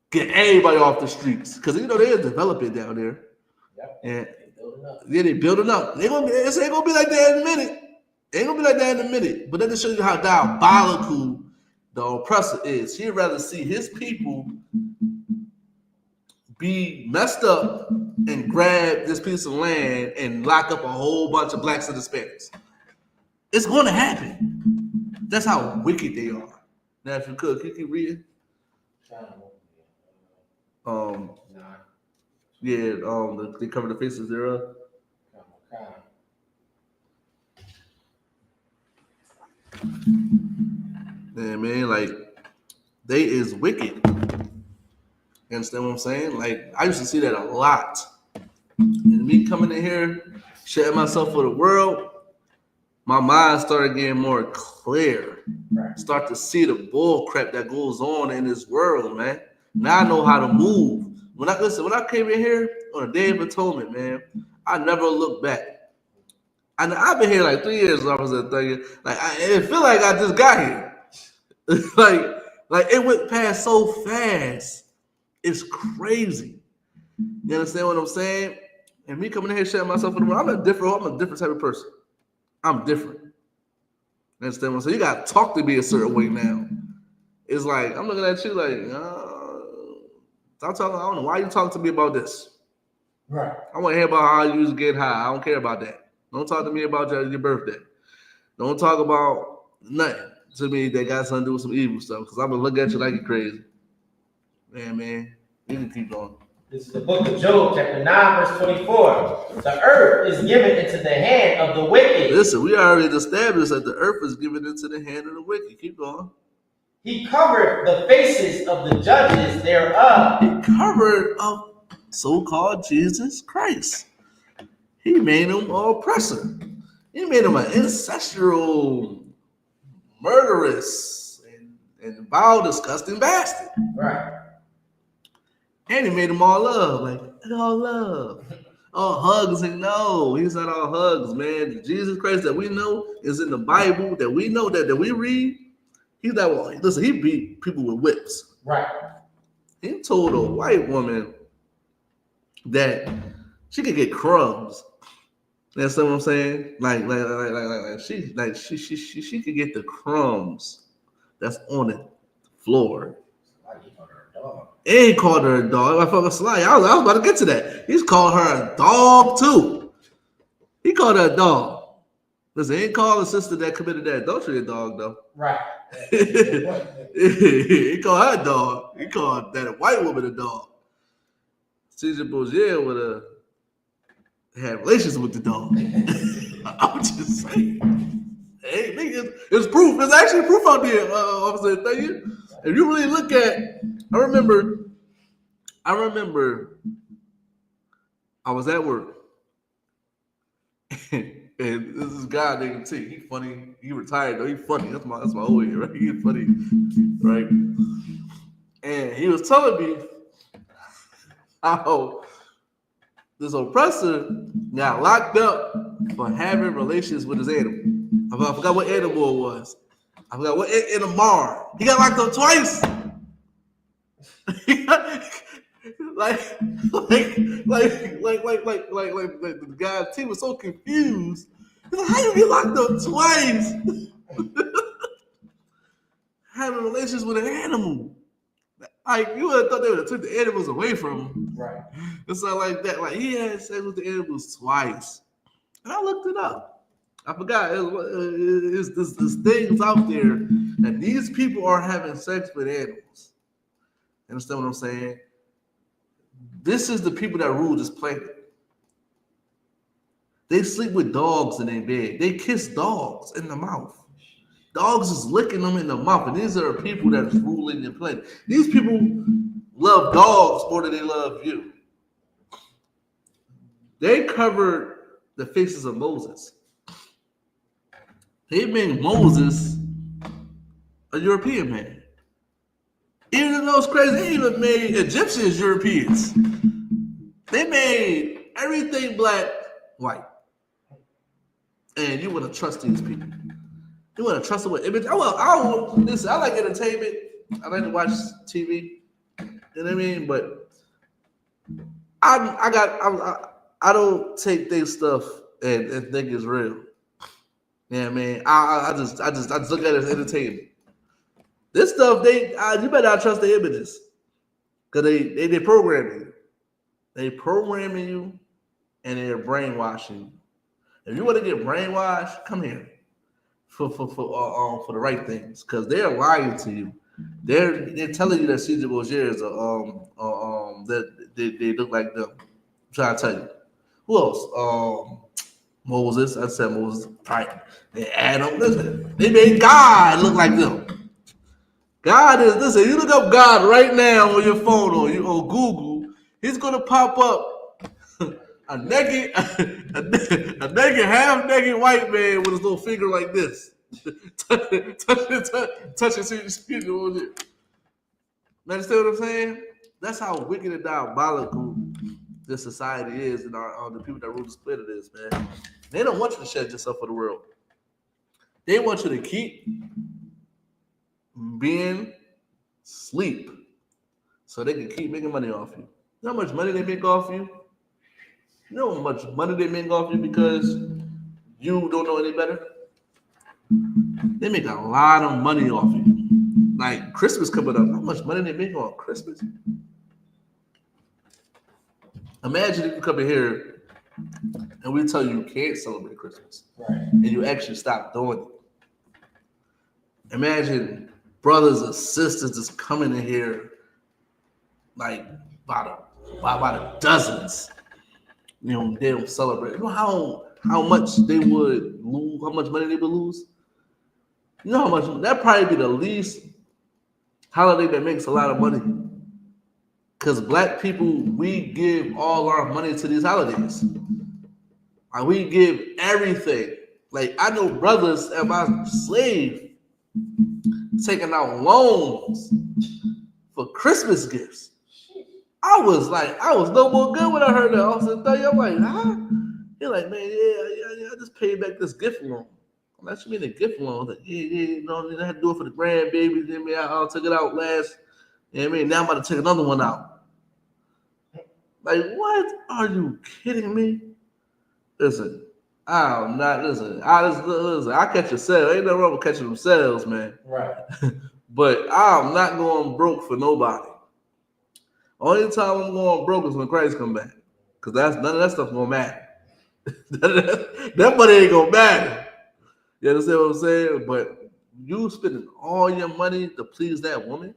Speaker 12: Get everybody off the streets. Because they develop it down there.
Speaker 13: Yep.
Speaker 12: And they building up. It ain't gonna be like that in a minute. But that just shows you how diabolical the oppressor is. He'd rather see his people be messed up and grab this piece of land and lock up a whole bunch of blacks and Hispanics. It's going to happen. That's how wicked they are. Now, if you could, keep reading. They cover the faces thereof. Yeah, man, like they is wicked. You understand what I'm saying? Like I used to see that a lot. And me coming in here, sharing myself for the world, my mind started getting more clear. Right. Start to see the bull crap that goes on in this world, man. Now I know how to move. When I came in here on the Day of Atonement, man, I never looked back. And I've been here like 3 years. I was thinking, it feel like I just got here. like it went past so fast. It's crazy. You understand what I'm saying? And me coming in here sharing myself with the world, I'm a different type of person. I'm different. You understand what I'm saying? You gotta talk to me a certain way now. It's like I'm looking at you like, I don't know why you talking to me about this. Right. I want to hear about how you used to get high. I don't care about that. Don't talk to me about your birthday. Don't talk about nothing to me that got something to do with some evil stuff, because I'm gonna look at you like you're crazy. Man, you can keep going.
Speaker 13: This is the book of Job, chapter 9, verse 24. The earth is given into the hand of the wicked.
Speaker 12: Listen, we already established that the earth is given into the hand of the wicked. Keep going.
Speaker 13: He covered the faces of the judges thereof.
Speaker 12: He covered of so-called Jesus Christ. He made him an oppressor. He made him an ancestral, murderous, and vile, disgusting bastard. Right. And he made them all love, all love. All hugs, and no, he's not all hugs, man. Jesus Christ that we know is in the Bible, that we know, that we read. He's that one. Listen, he beat people with whips. Right. He told a white woman that she could get crumbs. That's what I'm saying. She could get the crumbs that's on the floor. And he called her a dog. I was about to get to that. He's called her a dog too. He called her a dog. Listen, he ain't called the sister that committed that adultery a dog though. Right. He called her a dog. He called that a white woman a dog. Caesar Borgia would have had relations with the dog. I'm just saying. Hey, it's proof. There's actually proof out there, Officer. If you really look at, I remember I was at work. And And this is guy named T. He funny. He retired though. He funny. That's my old head, right? He's funny, right? And he was telling me how this oppressor got locked up for having relations with his animal. I forgot what animal it was. I forgot what animal. He got locked up twice. like the guy T was so confused. He's like, how you get locked up twice? Having relations with an animal. Like, you would have thought they would have took the animals away from him.
Speaker 13: Right.
Speaker 12: It's not like that. Like, he had sex with the animals twice. And I looked it up. I forgot. There's things out there that these people are having sex with animals. Understand what I'm saying? This is the people that rule this planet. They sleep with dogs in their bed. They kiss dogs in the mouth. Dogs is licking them in the mouth. And these are people that's ruling the planet. These people love dogs more than they love you. They covered the faces of Moses. They made Moses a European man. Even though it's crazy, they even made Egyptians Europeans. They made everything black white. And you want to trust these people. You want to trust them with image. Listen, I like entertainment. I like to watch TV. You know what I mean? But I don't take their stuff and think it's real. You know what I mean? I just look at it as entertainment. This stuff, you better not trust the images. Because they programming you. They programming you and they're brainwashing you. If you want to get brainwashed, come here for the right things. Because they're lying to you. They're telling you that Caesar Borgiers that they look like them. I'm trying to tell you. Who else? Moses. I said Moses. Right. And Adam. Listen, they made God look like them. God is, listen, you look up God right now on your phone or Google, he's gonna pop up a naked, half-naked white man with his little finger like this. touching speaking on it. You understand what I'm saying? That's how wicked and diabolical this society is, and the people that rule the planet is, man. They don't want you to shed yourself for the world. They want you to keep being sleep so they can keep making money off you. You know how much money they make off you? You know how much money they make off you because you don't know any better? They make a lot of money off you. Like Christmas coming up, how much money they make on Christmas? Imagine if you come in here and we tell you can't celebrate Christmas. Right. And you actually stop doing it. Imagine brothers and sisters just coming in here like by the dozens. You know, they don't celebrate. You know how much they would lose, how much money they would lose? You know how much that'd probably be the least holiday that makes a lot of money. Because black people, we give all our money to these holidays. Like we give everything. Like I know brothers at my slave taking out loans for Christmas gifts. I was no more good when I heard that. I was I'm like, huh? He's like, man, yeah, I just paid back this gift loan. I'm like, you mean a gift loan? Like, yeah, you know, I had to do it for the grandbabies. I mean, I took it out last. You know what I mean? Now I'm about to take another one out. Like, what? Are you kidding me? Listen, I'm not, listen, I catch a sale. Ain't nothing wrong with catching them sales, man. Right. But I'm not going broke for nobody. Only time I'm going broke is when Christ come back. Because none of that stuff gonna matter. that money ain't gonna matter. You understand what I'm saying? But you spending all your money to please that woman.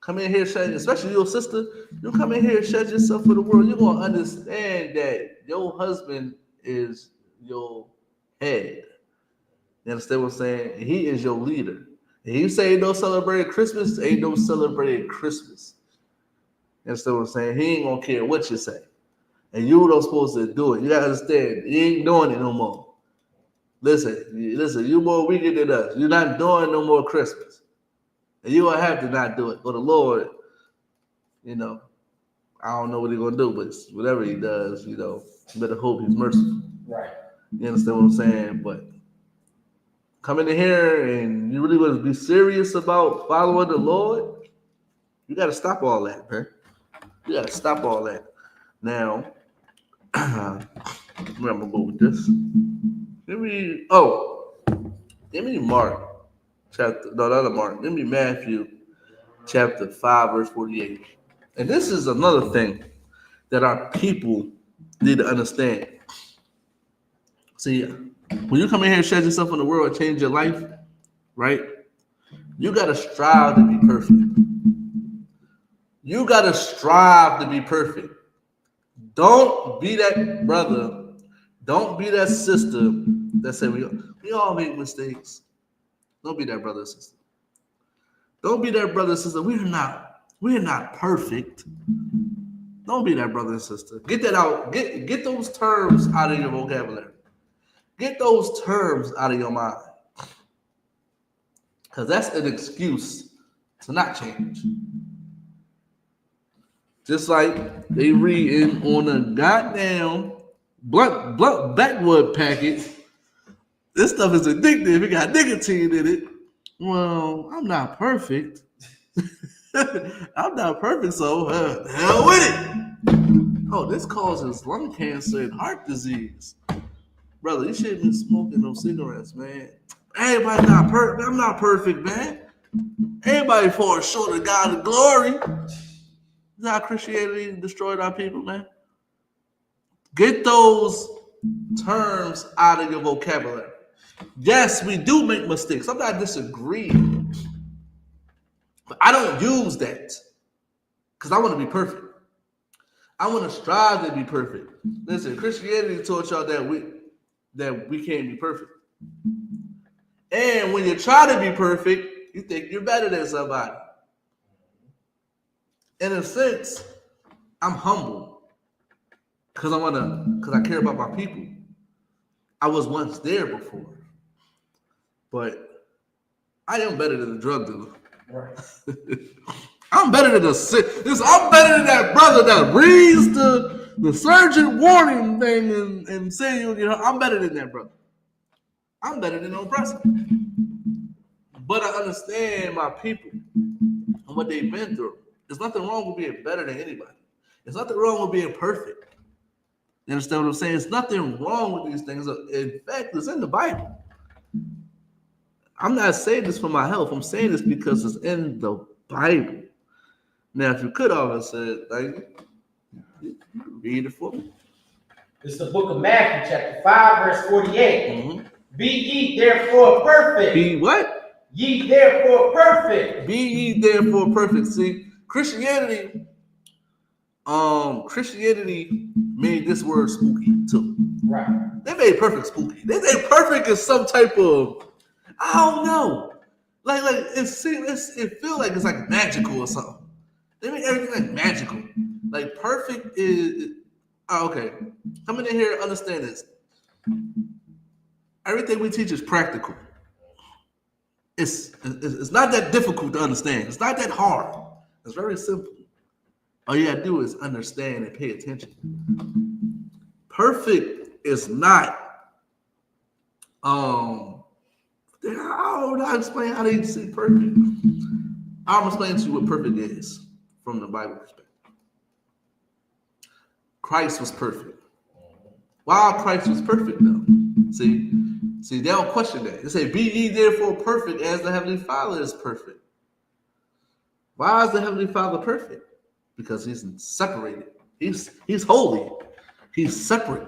Speaker 12: Come in here, especially your sister. You come in here and shed yourself for the world. You're gonna understand that your husband is your head. You understand what I'm saying? He is your leader. And you say ain't no celebrating Christmas, ain't no celebrating Christmas. You understand what I'm saying? He ain't gonna care what you say. And you were supposed to do it. You gotta understand, you ain't doing it no more. Listen, you more wicked than us. You're not doing no more Christmas. And you gonna have to not do it. For the Lord, you know, I don't know what he's gonna do, but whatever he does, you know, you better hope he's merciful.
Speaker 13: Right.
Speaker 12: You understand what I'm saying? But coming in here and you really want to be serious about following the Lord, you gotta stop all that, man. You gotta stop all that. Now, where I'm gonna go with this? Give me Mark chapter, no, not Mark. Give me Matthew chapter 5, verse 48. And this is another thing that our people need to understand. See, when you come in here and shed yourself in the world and change your life, right? You gotta strive to be perfect. You gotta strive to be perfect. Don't be that brother. Don't be that sister that say we all make mistakes. Don't be that brother and sister. Don't be that brother and sister. We're not perfect. Don't be that brother and sister. Get that out. Get those terms out of your vocabulary. Get those terms out of your mind. Because that's an excuse to not change. Just like they reading on a goddamn blunt backwood packet. This stuff is addictive. It got nicotine in it. Well, I'm not perfect. I'm not perfect, so hell with it. Oh, this causes lung cancer and heart disease. Brother, you shouldn't be smoking no cigarettes, man. Everybody not perfect. I'm not perfect, man. Everybody falling short of God's glory. Is that how Christianity destroyed our people, man? Get those terms out of your vocabulary. Yes, we do make mistakes. I'm not disagreeing. But I don't use that because I want to be perfect. I want to strive to be perfect. Listen, Christianity taught y'all that we can't be perfect. And when you try to be perfect, you think you're better than somebody. In a sense, I'm humble because I care about my people. I was once there before, but I am better than a drug dealer.
Speaker 13: Right.
Speaker 12: I'm better than I'm better than that brother that reads the surgeon warning thing and say I'm better than that brother. I'm better than no oppressor. But I understand my people and what they've been through. There's nothing wrong with being better than anybody. There's nothing wrong with being perfect. You understand what I'm saying? There's nothing wrong with these things. In fact, it's in the Bible. I'm not saying this for my health. I'm saying this because it's in the Bible. Now, if you could obviously you read it for me.
Speaker 13: It's the book of Matthew, chapter 5, verse 48. Mm-hmm. Be ye therefore perfect.
Speaker 12: Be what?
Speaker 13: Ye therefore perfect.
Speaker 12: Be ye therefore perfect. See, Christianity made this word spooky too.
Speaker 13: Right.
Speaker 12: They made perfect spooky. They made perfect as some type of, I don't know. Like it feels like it's like magical or something. They make everything like magical. Like perfect is okay. Coming in here, understand this. Everything we teach is practical. It's not that difficult to understand. It's not that hard. It's very simple. All you gotta do is understand and pay attention. Perfect is not. I don't know how to explain how they see perfect. I'm explaining to you what perfect is from the Bible perspective. Christ was perfect. Why Christ was perfect though? See, they don't question that. They say, "Be ye therefore perfect, as the Heavenly Father is perfect." Why is the Heavenly Father perfect? Because he's separated. He's holy. He's separate.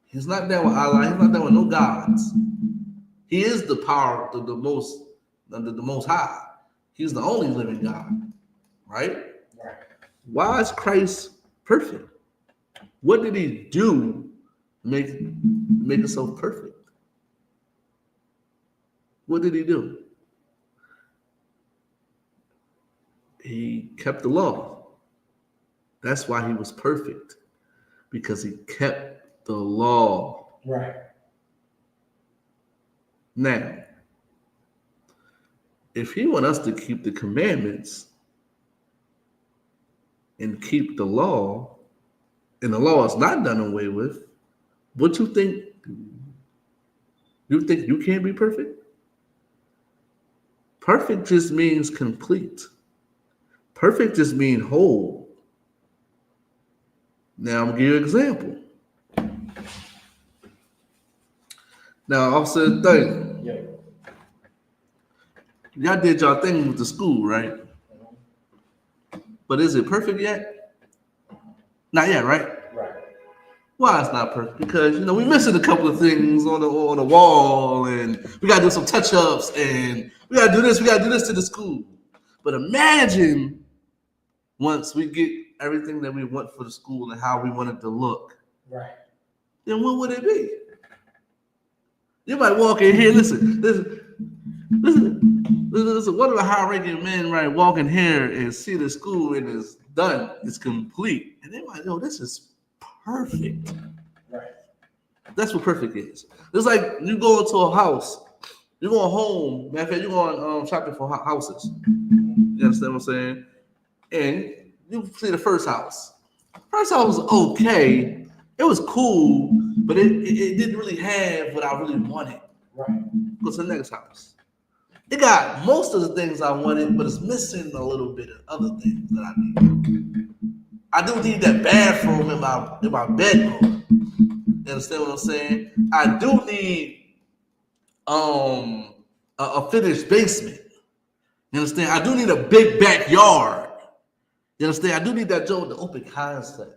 Speaker 12: He's not there with Allah. He's not there with no gods. He is the power of the most high. He's the only living God. Right?
Speaker 13: Right.
Speaker 12: Why is Christ perfect? What did he do to make himself perfect? What did he do? He kept the law. That's why he was perfect. because he kept the law.
Speaker 13: Right.
Speaker 12: Now, if he want us to keep the commandments and keep the law, and the law is not done away with, what you think? You think you can't be perfect? Perfect just means complete. Perfect just means whole. Now I'm gonna give you an example. Now I'll say a thing.
Speaker 13: Yeah.
Speaker 12: Y'all did y'all thing with the school, right? But is it perfect yet? Not yet, right?
Speaker 13: Right.
Speaker 12: Why it's not perfect? Because we missing a couple of things on the wall, and we gotta do some touch-ups, and we gotta do this to the school. But imagine once we get everything that we want for the school and how we want it to look.
Speaker 13: Right.
Speaker 12: Then what would it be? You might walk in here, listen. One of the high-ranking men, right, walk in here and see the school and it's done, it's complete. And they might know this is perfect.
Speaker 13: Right.
Speaker 12: That's what perfect is. It's like you go into a house, you're going home, matter of fact, you're going shopping for houses. You understand what I'm saying? And you see the first house. First house was okay. It was cool, but it didn't really have what I really wanted.
Speaker 13: Right.
Speaker 12: Go to the next house. It got most of the things I wanted, but it's missing a little bit of other things that I need. I do need that bathroom in my bedroom. You understand what I'm saying? I do need a finished basement. You understand? I do need a big backyard. You understand? I do need that joint, the open concept.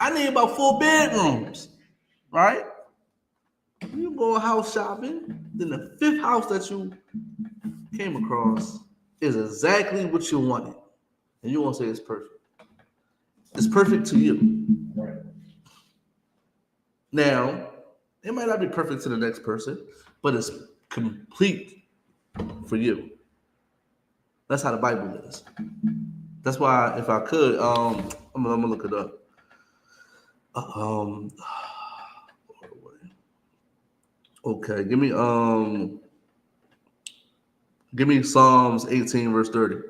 Speaker 12: I need about 4 bedrooms, right? You go house shopping, then the 5th house that you came across is exactly what you wanted. And you won't say it's perfect. It's perfect to you.
Speaker 13: Right.
Speaker 12: Now, it might not be perfect to the next person, but it's complete for you. That's how the Bible is. That's why, if I could, I'm gonna look it up. Okay, give me Psalms 18 verse 30. You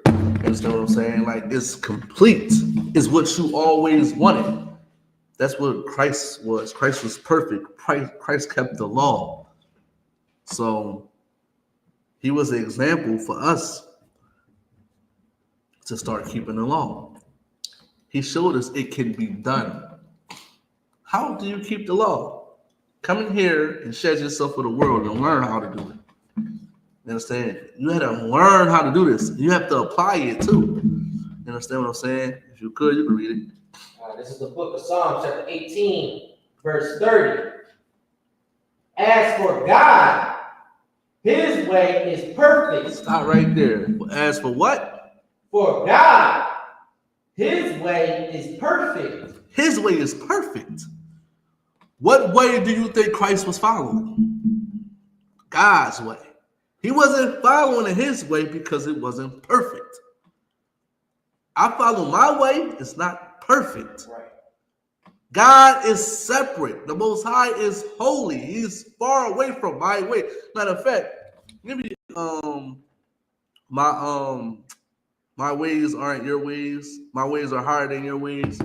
Speaker 12: understand what I'm saying? Like, it's complete. It's what you always wanted. That's what Christ was. Christ was perfect. Christ kept the law. So he was an example for us to start keeping the law. He showed us it can be done. How do you keep the law? Come in here and shed yourself for the world and learn how to do it. You understand? You have to learn how to do this. You have to apply it too. You understand what I'm saying? If you could, you could read it.
Speaker 13: This is the book of Psalms, chapter 18, verse 30. As for God, his way is perfect.
Speaker 12: Stop right there. As for what?
Speaker 13: For God, his way is perfect.
Speaker 12: His way is perfect. What way do you think Christ was following? God's way. He wasn't following his way because it wasn't perfect. I follow my way, it's not perfect.
Speaker 13: Right.
Speaker 12: God is separate. The Most High is holy. He's far away from my way. Matter of fact, maybe my ways aren't your ways. My ways are higher than your ways.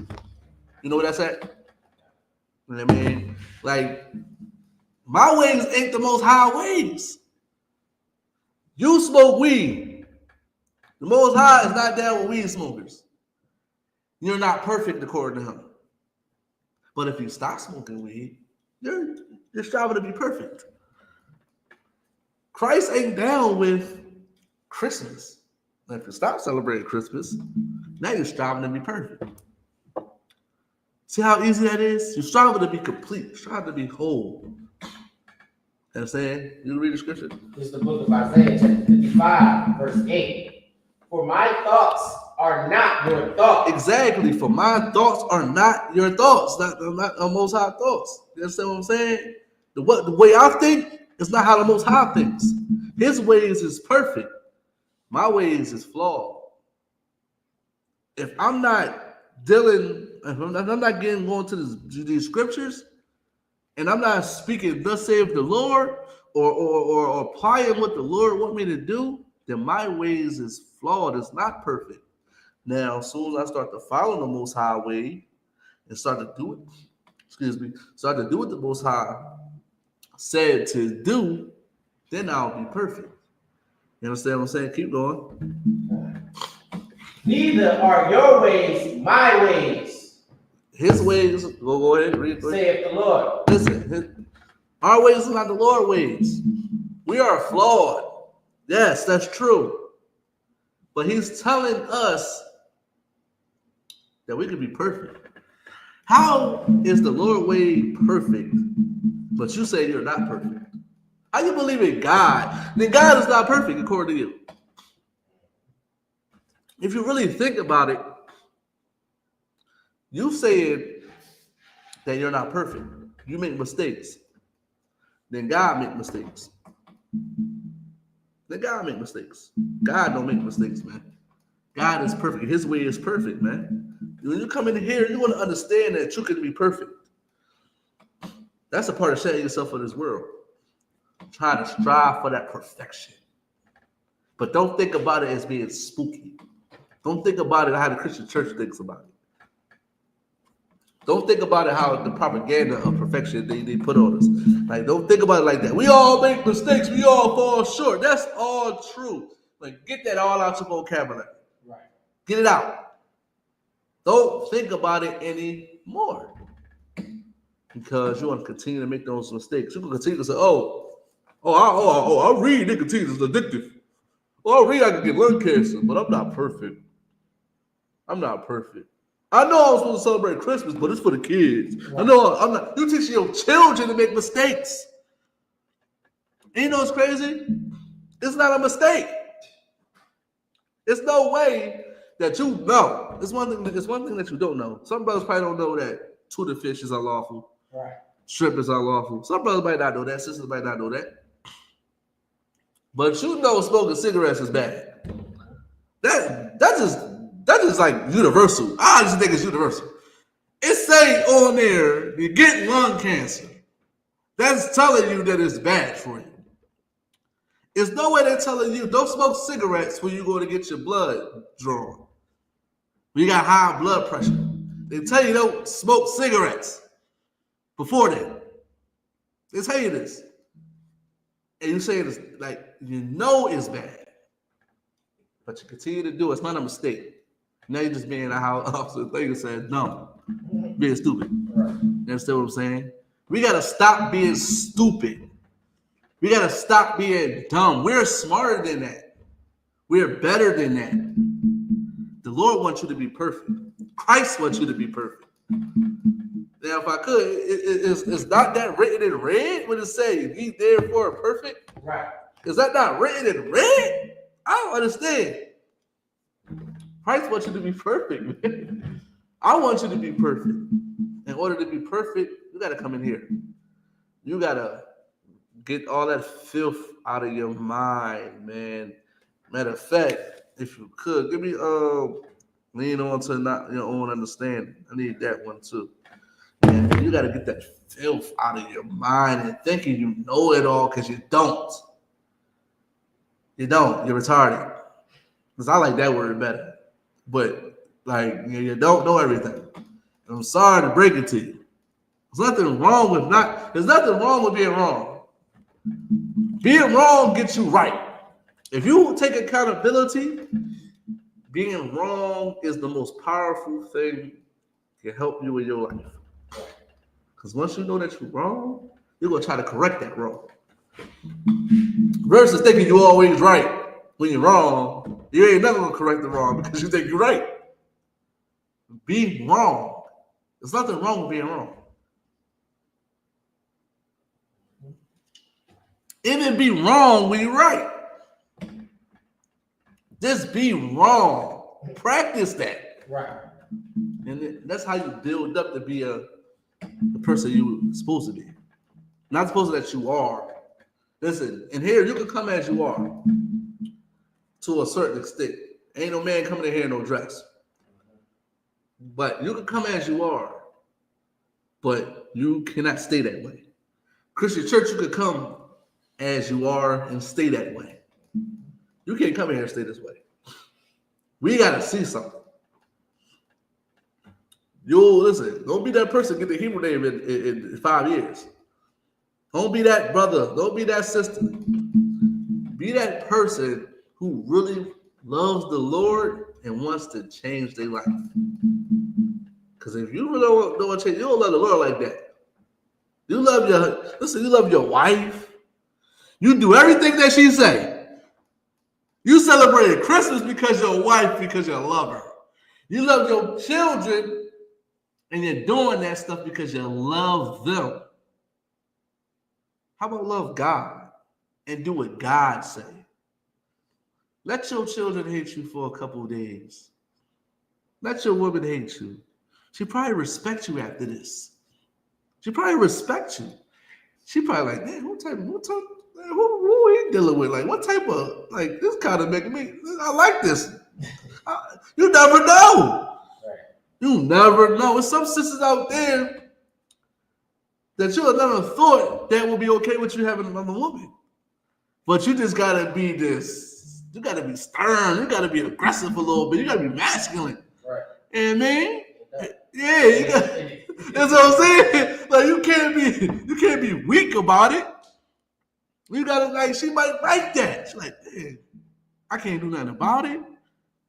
Speaker 12: You know what that's at? You know what I mean? Like, my ways ain't the Most High ways. You smoke weed. The Most High is not down with weed smokers. You're not perfect according to him. But if you stop smoking weed, you're striving to be perfect. Christ ain't down with Christmas. If you stop celebrating Christmas, now you're striving to be perfect. See how easy that is? You're striving to be complete. You're striving to be whole. You know what I'm saying? You read the scripture.
Speaker 13: This is the book of Isaiah, chapter 55, verse 8. For my thoughts are not your thoughts.
Speaker 12: Exactly. For my thoughts are not your thoughts. Not Most High thoughts. You understand what I'm saying? The way I think is not how the Most High thinks. His ways is perfect. My ways is flawed. If I'm not dealing I'm not going to these scriptures, and I'm not speaking thus saith the Lord, or applying what the Lord want me to do, then my ways is flawed. It's not perfect. Now, as soon as I start to follow the Most High way and start to do it, start to do what the Most High said to do, then I'll be perfect. You understand what I'm saying? Keep going.
Speaker 13: Neither are your ways my ways.
Speaker 12: His ways, go ahead, read.
Speaker 13: Saith the Lord.
Speaker 12: Listen, our ways are not the Lord's ways. We are flawed. Yes, that's true. But he's telling us that we can be perfect. How is the Lord way perfect, but you say you're not perfect? How you believe in God? Then God is not perfect according to you. If you really think about it, you said that you're not perfect. You make mistakes. Then God make mistakes. Then God make mistakes. God don't make mistakes, man. God is perfect. His way is perfect, man. When you come in here, you want to understand that you can be perfect. That's a part of setting yourself for this world. Try to strive for that perfection. But don't think about it as being spooky. Don't think about it how the Christian church thinks about it. Don't think about it how the propaganda of perfection they put on us. Like, don't think about it like that. We all make mistakes. We all fall short. That's all true. Like, get that all out your vocabulary.
Speaker 13: Right.
Speaker 12: Get it out. Don't think about it anymore. Because you want to continue to make those mistakes. You can continue to say, I read nicotine is addictive. Oh, I read I can get lung cancer, but I'm not perfect. I'm not perfect. I know I'm supposed to celebrate Christmas, but it's for the kids. Right. I know I'm not. You teach your children to make mistakes. And you know what's crazy? It's not a mistake. It's no way that you know. It's one thing that you don't know. Some brothers probably don't know that tuna fish is unlawful.
Speaker 13: Right.
Speaker 12: Shrimp is unlawful. Some brothers might not know that. Sisters might not know that. But you know smoking cigarettes is bad. That's just like universal. I just think it's universal. It say on there you get lung cancer. That's telling you that it's bad for you. It's no way they're telling you don't smoke cigarettes when you go to get your blood drawn. When you got high blood pressure. They tell you don't smoke cigarettes before that. They tell you this. And you say it's like, you know it's bad. But you continue to do it. It's not a mistake. Now you're just being how Officer Thayer said, no. Being stupid.
Speaker 13: Right.
Speaker 12: You understand what I'm saying? We got to stop being stupid. We got to stop being dumb. We're smarter than that. We're better than that. The Lord wants you to be perfect. Christ wants you to be perfect. Now, if I could, it's not that written in red when it says, ye therefore are perfect?
Speaker 13: Right.
Speaker 12: Is that not written in red? I don't understand. Christ wants you to be perfect, man. I want you to be perfect. In order to be perfect, you got to come in here. You got to get all that filth out of your mind, man. Matter of fact, if you could, give me lean on to not your own understanding. I need that one too. And you got to get that filth out of your mind and thinking you know it all because you don't. You don't. You're retarded. Because I like that word better. But like you don't know everything. And I'm sorry to break it to you. There's nothing wrong with being wrong. Being wrong gets you right. If you take accountability, being wrong is the most powerful thing to help you in your life. Because once you know that you're wrong, you're going to try to correct that wrong. Versus thinking you're always right when you're wrong, you ain't never going to correct the wrong because you think you're right. Be wrong. There's nothing wrong with being wrong. Even be wrong when you're right. Just be wrong. Practice that.
Speaker 13: Right.
Speaker 12: And that's how you build up to be the person you're supposed to be. Not supposed that you are. Listen, and here you can come as you are to a certain extent. Ain't no man coming in here in no dress. But you can come as you are, but you cannot stay that way. Christian church, you could come as you are and stay that way. You can't come here and stay this way. We got to see something. Listen, don't be that person get the Hebrew name in 5 years. Don't be that brother. Don't be that sister. Be that person who really loves the Lord and wants to change their life. Because if you really don't want to change, you don't love the Lord like that. You love your wife. You do everything that she say. You celebrated Christmas because your wife, because you love her. You love your children, and you're doing that stuff because you love them. How about love God and do what God say? Let your children hate you for a couple of days. Let your woman hate you. She probably respect you after this. She probably respect you. She probably like, man, who he dealing with? Like, what type of, like, this kind of making me, I like this. You never know. You never know. There's some sisters out there that you have never thought that will be okay with you having another woman. But you just gotta be this, you gotta be stern, you gotta be aggressive a little bit, you gotta be masculine. Right. And man, yeah, you got, that's what I'm saying. Like you can't be weak about it. You gotta like, she might like that. She's like, hey, I can't do nothing about it.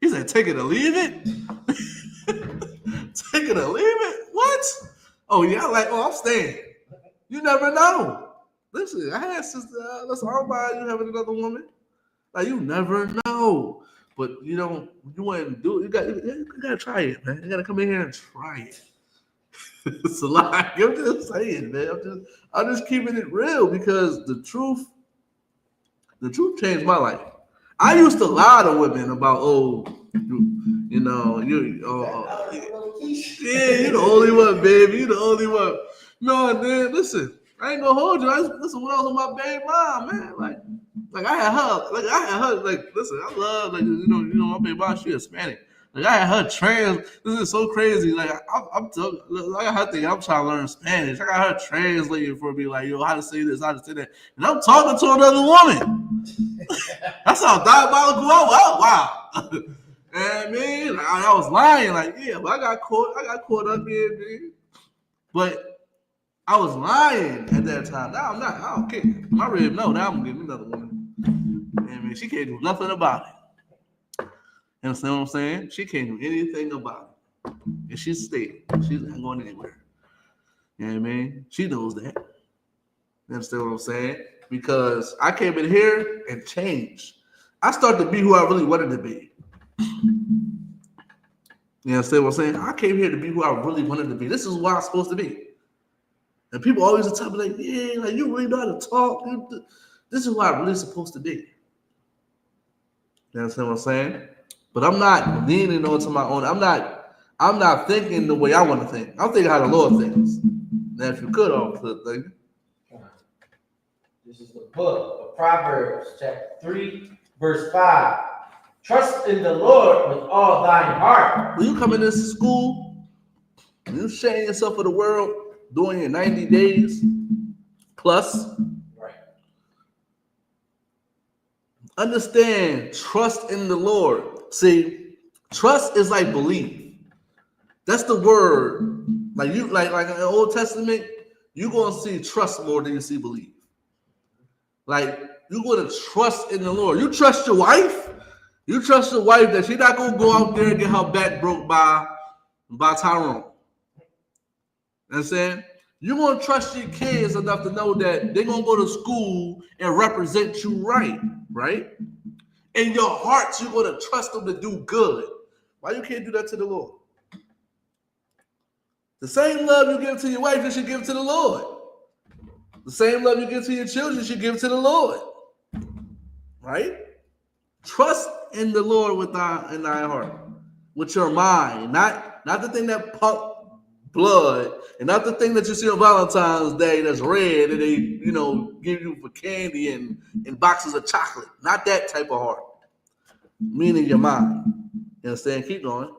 Speaker 12: He said, take it or leave it. Take it or leave it? What? Oh yeah, like, oh, I'm staying. You never know. Listen, I had sister. Listen, I don't mind you having another woman. Like you never know. But you wouldn't do it. You gotta try it, man. You gotta come in here and try it. It's a lie. I'm just saying, man. I'm just keeping it real because the truth changed my life. I used to lie to women about, you're the only one, baby. You're the only one. No, man, listen, I ain't gonna hold you. Listen, when I was with my baby mom, man, like I had her, listen, I love, my baby mom, she Hispanic. Like I had her trans. This is so crazy. Like I got her thinking I'm trying to learn Spanish. I got her translating for me, like, how to say this, how to say that, and I'm talking to another woman. That's how diabolical I was. Wow. And man, I was lying. Like, yeah, but I got caught up here, dude. But I was lying at that time. Now I'm not. I don't care. My rib, no. Now I'm getting another woman. And man, she can't do nothing about it. You understand what I'm saying? She can't do anything about it. And she's staying. She's not going anywhere. You know what I mean? She knows that. You understand what I'm saying? Because I came in here and changed. I started to be who I really wanted to be. You understand what I'm saying? I came here to be who I really wanted to be. This is what I'm supposed to be. And people always tell me, like, yeah, like you really know how to talk. This is what I'm really supposed to be. You understand what I'm saying? But I'm not leaning onto my own. I'm not thinking the way I want to think. I'm thinking how the Lord thinks. Now, if you could, think.
Speaker 13: This is the book of Proverbs, chapter 3, verse 5. Trust in the Lord with all thine heart.
Speaker 12: When you come into school, and you sharing yourself with the world, doing your 90 days plus,
Speaker 13: right.
Speaker 12: Understand, trust in the Lord. See, trust is like belief. That's the word. Like in the Old Testament, you're gonna see trust more than you see belief. Like you're gonna trust in the Lord. You trust your wife. You trust your wife that she's not gonna go out there and get her back broke by Tyrone. You know what I'm saying? You're gonna trust your kids enough to know that they're gonna go to school and represent you right? In your hearts, you're gonna trust them to do good. Why you can't do that to the Lord? The same love you give to your wife, you should give to the Lord. The same love you give to your children, you should give to the Lord. Right? Trust in the Lord with in thy heart, with your mind, not the thing that pump blood, and not the thing that you see on Valentine's Day that's red and they give you for candy and boxes of chocolate. Not that type of heart. Meaning your mind. You understand? Keep going.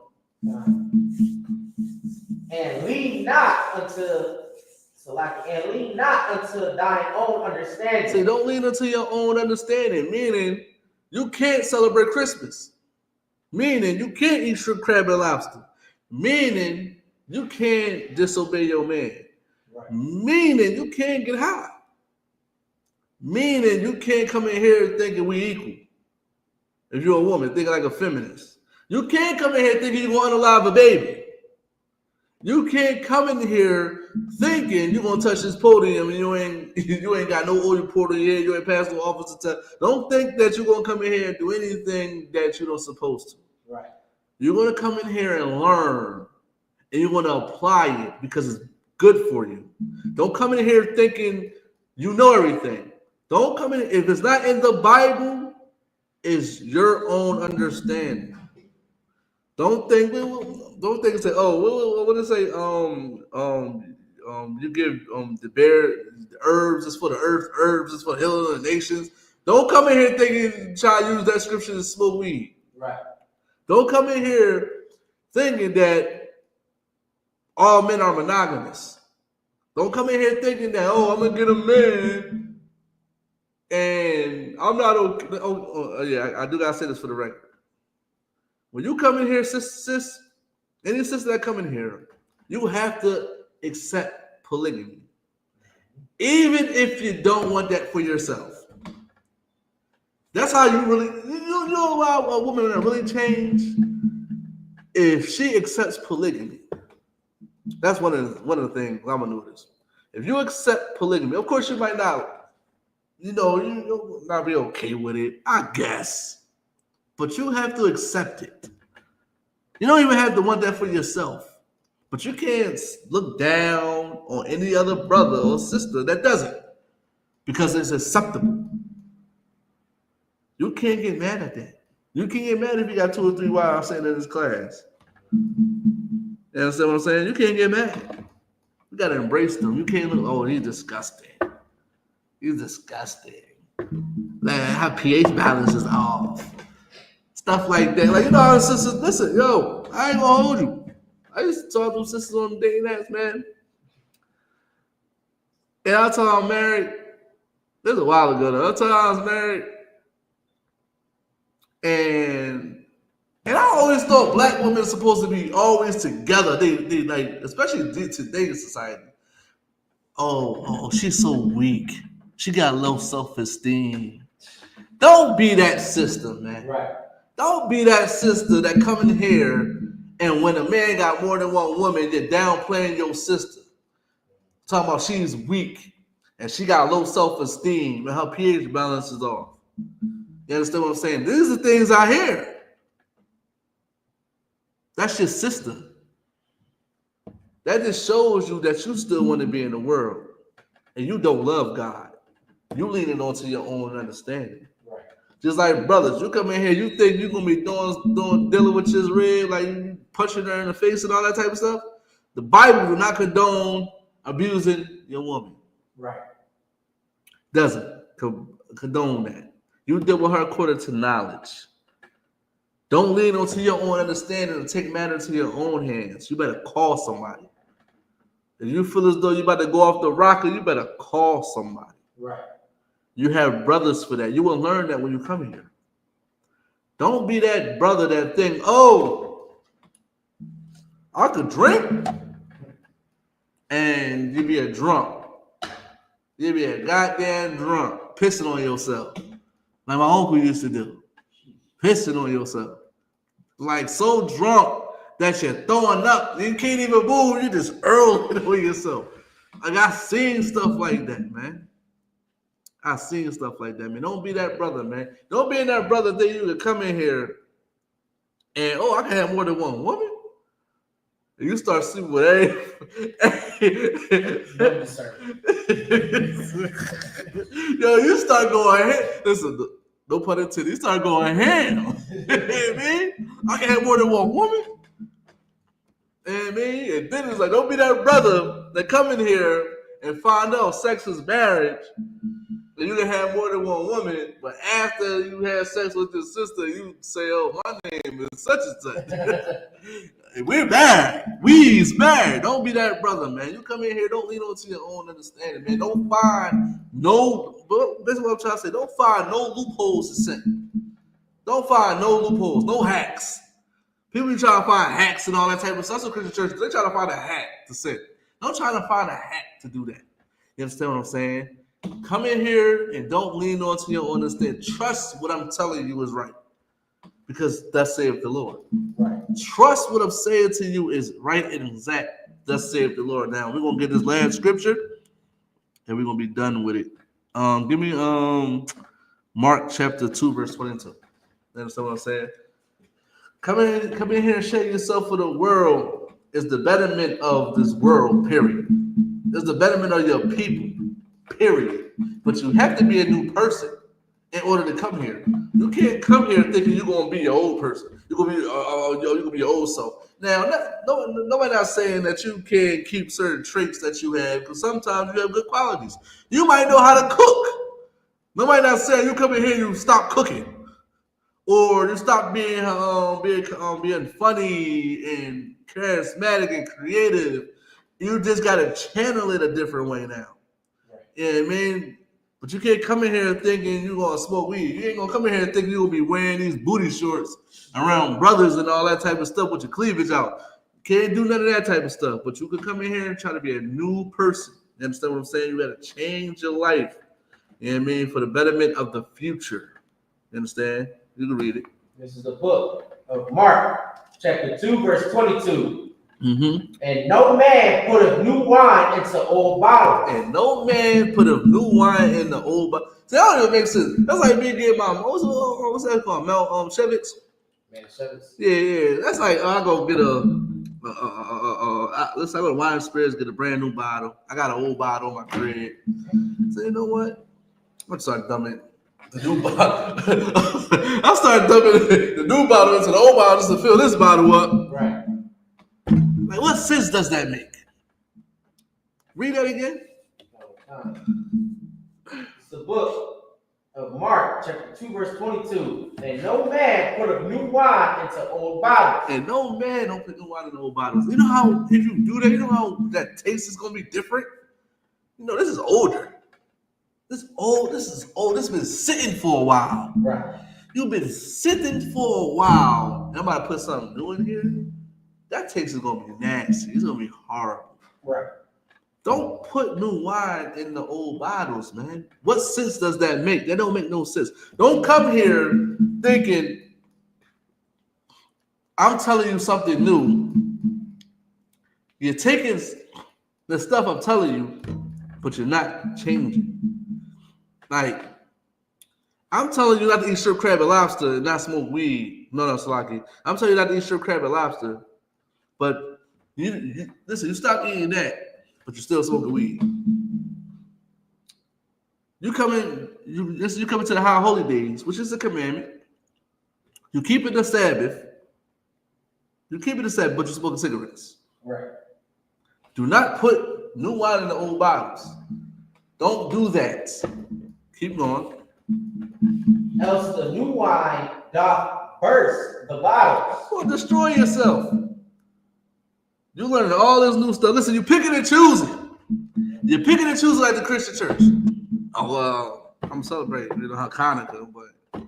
Speaker 13: And lean not unto thine own understanding.
Speaker 12: See, don't lean unto your own understanding, meaning you can't celebrate Christmas. Meaning you can't eat shrimp, crab, and lobster. Meaning you can't disobey your man.
Speaker 13: Right.
Speaker 12: Meaning you can't get high. Meaning you can't come in here thinking we equal. If you're a woman, thinking like a feminist. You can't come in here thinking you're going to unalive a baby. You can't come in here thinking you're gonna touch this podium and you ain't got no oil poured in your head, you ain't passed no officer test. Don't think that you're gonna come in here and do anything that you're not supposed to.
Speaker 13: Right.
Speaker 12: You're gonna come in here and learn, and you're gonna apply it because it's good for you. Don't come in here thinking you know everything. Don't come in if it's not in the Bible, it's your own understanding. Don't think say, oh, what did it say? You give the bear the herbs is for the earth, herbs is for healing of the nations. Don't come in here thinking try to use that scripture to smoke weed.
Speaker 13: Right.
Speaker 12: Don't come in here thinking that all men are monogamous. Don't come in here thinking that, oh, I'm gonna get a man and I'm not okay. Yeah, I do gotta say this for the record. When you come in here, sis, any sister that come in here, you have to accept polygamy. Even if you don't want that for yourself. That's how you really, you know why a woman will really change? If she accepts polygamy. That's one of the things I'm gonna notice. If you accept polygamy, of course you might not, you'll not be okay with it, I guess. But you have to accept it. You don't even have to want that for yourself. But you can't look down on any other brother or sister that doesn't. Because it's acceptable. You can't get mad at that. You can't get mad if you got 2 or 3 wives sitting in this class. You understand what I'm saying? You can't get mad. You got to embrace them. You can't look, oh, he's disgusting. He's disgusting. Man, her pH balance is off. Stuff like that. Like, sisters, listen, yo, I ain't gonna hold you. I used to talk to sisters on the dating apps, man. And I'll tell her I'm married. This was a while ago, though. I'll tell her I was married. And I always thought black women are supposed to be always together. They like, especially today's society. Oh, she's so weak. She got low self-esteem. Don't be that sister, man.
Speaker 13: Right.
Speaker 12: Don't be that sister that come in here and when a man got more than one woman, you're downplaying your sister. Talking about she's weak and she got low self-esteem and her pH balance is off. You understand what I'm saying? These are things I hear. That's your sister. That just shows you that you still want to be in the world and you don't love God. You leaning onto your own understanding.
Speaker 13: Right.
Speaker 12: Just like brothers, you come in here, you think you're gonna be dealing with Israel, like you punching her in the face and all that type of stuff. The Bible do not condone abusing your woman.
Speaker 13: Right.
Speaker 12: Doesn't condone that. You deal with her according to knowledge. Don't lean onto your own understanding and take matters into your own hands. You better call somebody. If you feel as though you're about to go off the rocker, you better call somebody.
Speaker 13: Right. You
Speaker 12: have brothers for that. You will learn that when you come here. Don't be that brother that think, oh, I could drink, and you be a drunk. You be a goddamn drunk, pissing on yourself. Like my uncle used to do. Pissing on yourself. Like so drunk that you're throwing up. You can't even move. You just hurling on yourself. Like I seen stuff like that, man. I seen stuff like that, man. Don't be that brother, man. Don't be that brother that you can come in here and, oh, I can have more than one woman. And you start sleeping with Yo, you start going ham. Listen, no pun intended. You start going ham. You know what I mean? I can have more than one woman. You know what I mean? And then it's like, don't be that brother that come in here and find out sex is marriage. And you can have more than one woman, but after you have sex with your sister, you say, "Oh, my name is such and such." We're married. We's married. Don't be that brother, man. You come in here, don't lean on to your own understanding, man. Don't find this is what I'm trying to say. Don't find no loopholes to sin. Don't find no loopholes, no hacks. People be trying to find hacks and all that type of stuff. So Christian churches, they try to find a hack to sin. Don't try to find a hack to do that. You understand what I'm saying? Come in here and don't lean on to your understanding. Trust what I'm telling you is right. Because thus saith the Lord. Right. Trust what I'm saying to you is right and exact. Thus saith the Lord. Now, we're going to get this last scripture and we're going to be done with it. Give me Mark chapter 2, verse 22. You understand what I'm saying? Come in here and share yourself for the world is the betterment of this world, period. It's the betterment of your people, period. But you have to be a new person in order to come here. You can't come here thinking you're gonna be your old person. You're gonna be your old self. Now, nobody not saying that you can't keep certain traits that you have, because sometimes you have good qualities. You might know how to cook. Nobody not saying you come in here and you stop cooking. Or you stop being funny and charismatic and creative. You just gotta channel it a different way now. Right. Yeah, I mean, but you can't come in here thinking you're gonna smoke weed. You ain't gonna come in here thinking you're gonna be wearing these booty shorts around brothers and all that type of stuff with your cleavage out. You can't do none of that type of stuff. But you can come in here and try to be a new person. You understand what I'm saying? You gotta change your life. You know what I mean? For the betterment of the future. You understand? You can read it.
Speaker 13: This is the book of Mark, chapter 2, verse 22. Mm-hmm. And no man put a new wine into old bottles.
Speaker 12: And no man put a new wine in the old bottle. See, that don't even make sense. That's like me getting my what's that called? Chevitz?
Speaker 13: Man, Chevitz.
Speaker 12: Yeah. That's like I go get let's say I go to Wine Spirits, get a brand new bottle. I got an old bottle on my crib. So you know what? I'm gonna start dumbing the new bottle. I started dumping the new bottle into the old bottle just to fill this bottle up.
Speaker 13: Right.
Speaker 12: Like, what sense does that make? Read that again.
Speaker 13: It's the book of Mark, chapter 2, verse 22. And no man put a new wine into old bottles.
Speaker 12: And no man don't put new wine in old bottles. You know how, if you do that, you know how that taste is going to be different? You know, this is older. This is old. This has been sitting for a while.
Speaker 13: Right.
Speaker 12: You've been sitting for a while. I'm about to put something new in here. That taste is going to be nasty. It's going to be horrible.
Speaker 13: Right.
Speaker 12: Don't put new wine in the old bottles, man. What sense does that make? That don't make no sense. Don't come here thinking I'm telling you something new. You're taking the stuff I'm telling you, but you're not changing. Like, I'm telling you not to eat shrimp, crab, and lobster and not smoke weed. No, Salaki. I'm telling you not to eat shrimp, crab, and lobster. But you listen, you stop eating that, but you're still smoking weed. You come into the high holy days, which is a commandment. You keep it the Sabbath. You keep it the Sabbath, but you're smoking cigarettes.
Speaker 13: Right.
Speaker 12: Do not put new wine in the old bottles. Don't do that. Keep going.
Speaker 13: Else the new wine doth burst the bottles.
Speaker 12: Well, destroy yourself. You learning all this new stuff. Listen, you picking and choosing. You're picking and choosing like the Christian church. Oh, well, I'm celebrating, Hanukkah, but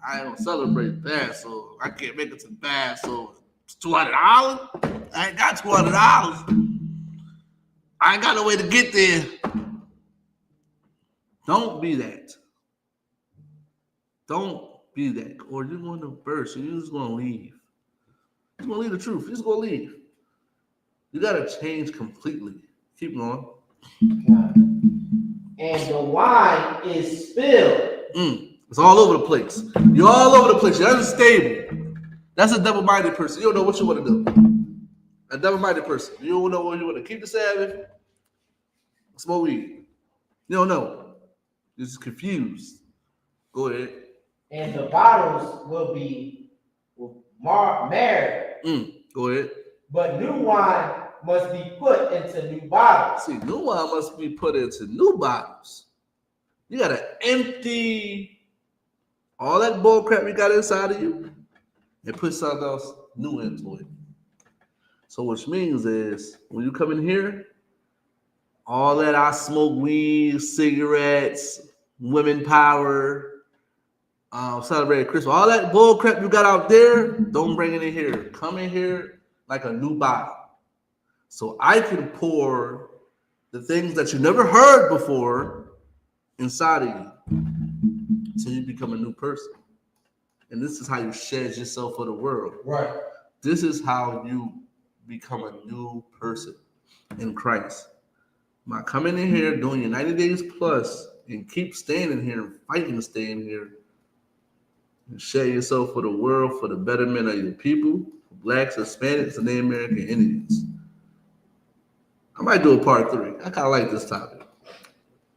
Speaker 12: I don't celebrate that, so I can't make it to that. So it's $200. I ain't got $200. I ain't got no way to get there. Don't be that. Don't be that. Or you're going to burst. You're just going to leave. You're going to leave the truth. You're just going to leave. You got to change completely. Keep going.
Speaker 13: And the wine is spilled.
Speaker 12: It's all over the place. You're all over the place. You're unstable. That's a double-minded person. You don't know what you want to do. A double-minded person. You don't know what you want to keep the Sabbath. Smoke weed. You don't know. You're just confused. Go ahead.
Speaker 13: And the bottles will be married.
Speaker 12: Go ahead.
Speaker 13: But new wine must be put into new bottles.
Speaker 12: See, new wine must be put into new bottles. You gotta empty all that bull crap you got inside of you and put something else new into it. So which means is when you come in here, all that I smoke weed, cigarettes, women power, celebrate Christmas, all that bull crap you got out there, don't bring it in here. Come in here like a new bottle. So I can pour the things that you never heard before inside of you. So you become a new person. And this is how you shed yourself for the world.
Speaker 13: Right.
Speaker 12: This is how you become a new person in Christ. By coming in here, doing your 90 days plus, and keep staying in here and fighting to stay in here, and share yourself for the world, for the betterment of your people, blacks, Hispanics, and the American Indians. I might do a part 3. I kind of like this topic.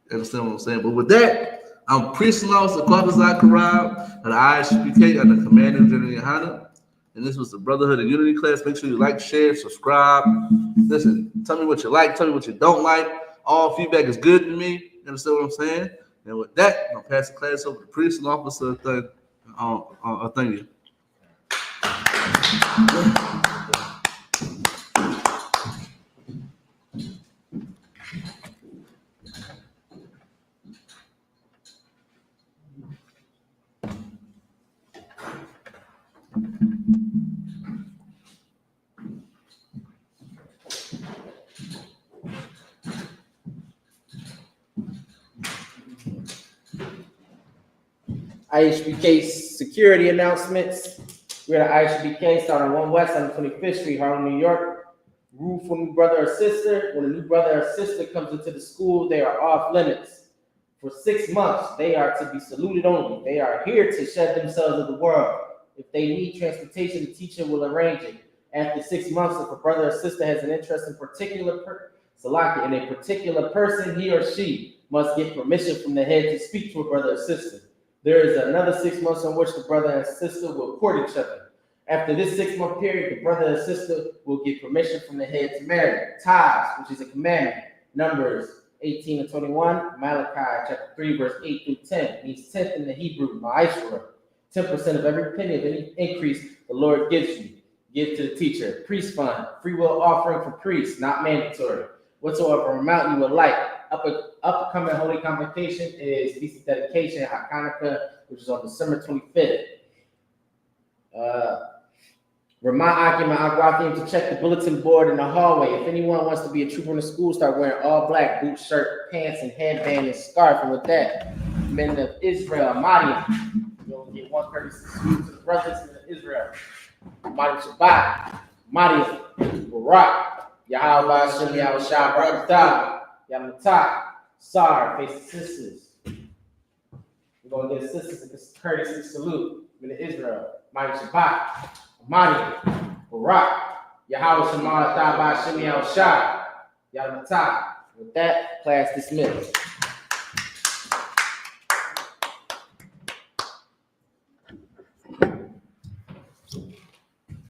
Speaker 12: You understand what I'm saying? But with that, I'm Priest and Officer ZACHARIAH of the I.S.U.P.K under Commander General YAHANNA. And this was the Brotherhood and Unity class. Make sure you like, share, subscribe. Listen, tell me what you like, tell me what you don't like. All feedback is good to me. You understand what I'm saying? And with that, I'm going to pass the class over to Priest and Officer Athenia.
Speaker 13: I.S.U.P.K security announcements. We're at I.S.U.P.K starting 1 West on 25th Street, Harlem, New York. Rule for new brother or sister. When a new brother or sister comes into the school, they are off limits. For 6 months, they are to be saluted only. They are here to shed themselves of the world. If they need transportation, the teacher will arrange it. After 6 months, if a brother or sister has an interest in a particular person, he or she must get permission from the head to speak to a brother or sister. There is another 6 months in which the brother and sister will court each other. After this 6 month period, the brother and sister will get permission from the head to marry. Tithes, which is a commandment. Numbers 18 and 21. Malachi chapter 3, verse 8 through 10. Means 10th in the Hebrew, ma'asra. 10% of every penny of any increase the Lord gives you. Give to the teacher. Priest fund. Free will offering for priests, not mandatory. Whatsoever amount you would like. Upcoming holy convocation is Feast of Dedication, Hanukkah, which is on December 25th. Remind Akim to check the bulletin board in the hallway. If anyone wants to be a trooper in the school, start wearing all black boots, shirt, pants, and headband and scarf. And with that, men of Israel, Madian, you'll get 1 courtesy salute to the brothers of Israel. Madian Shabbat, Madian, Barak, YAHAWAH, Shem YAHUSHUA, Barak, Yamatak, Sar, face the sisters. We're going to get a sisters a courtesy salute men of Israel. Madian Shabbat, Mani, Barak, Yahweh Shema, Thabah, Shem Yahushua, Yamatak. With that, class dismissed.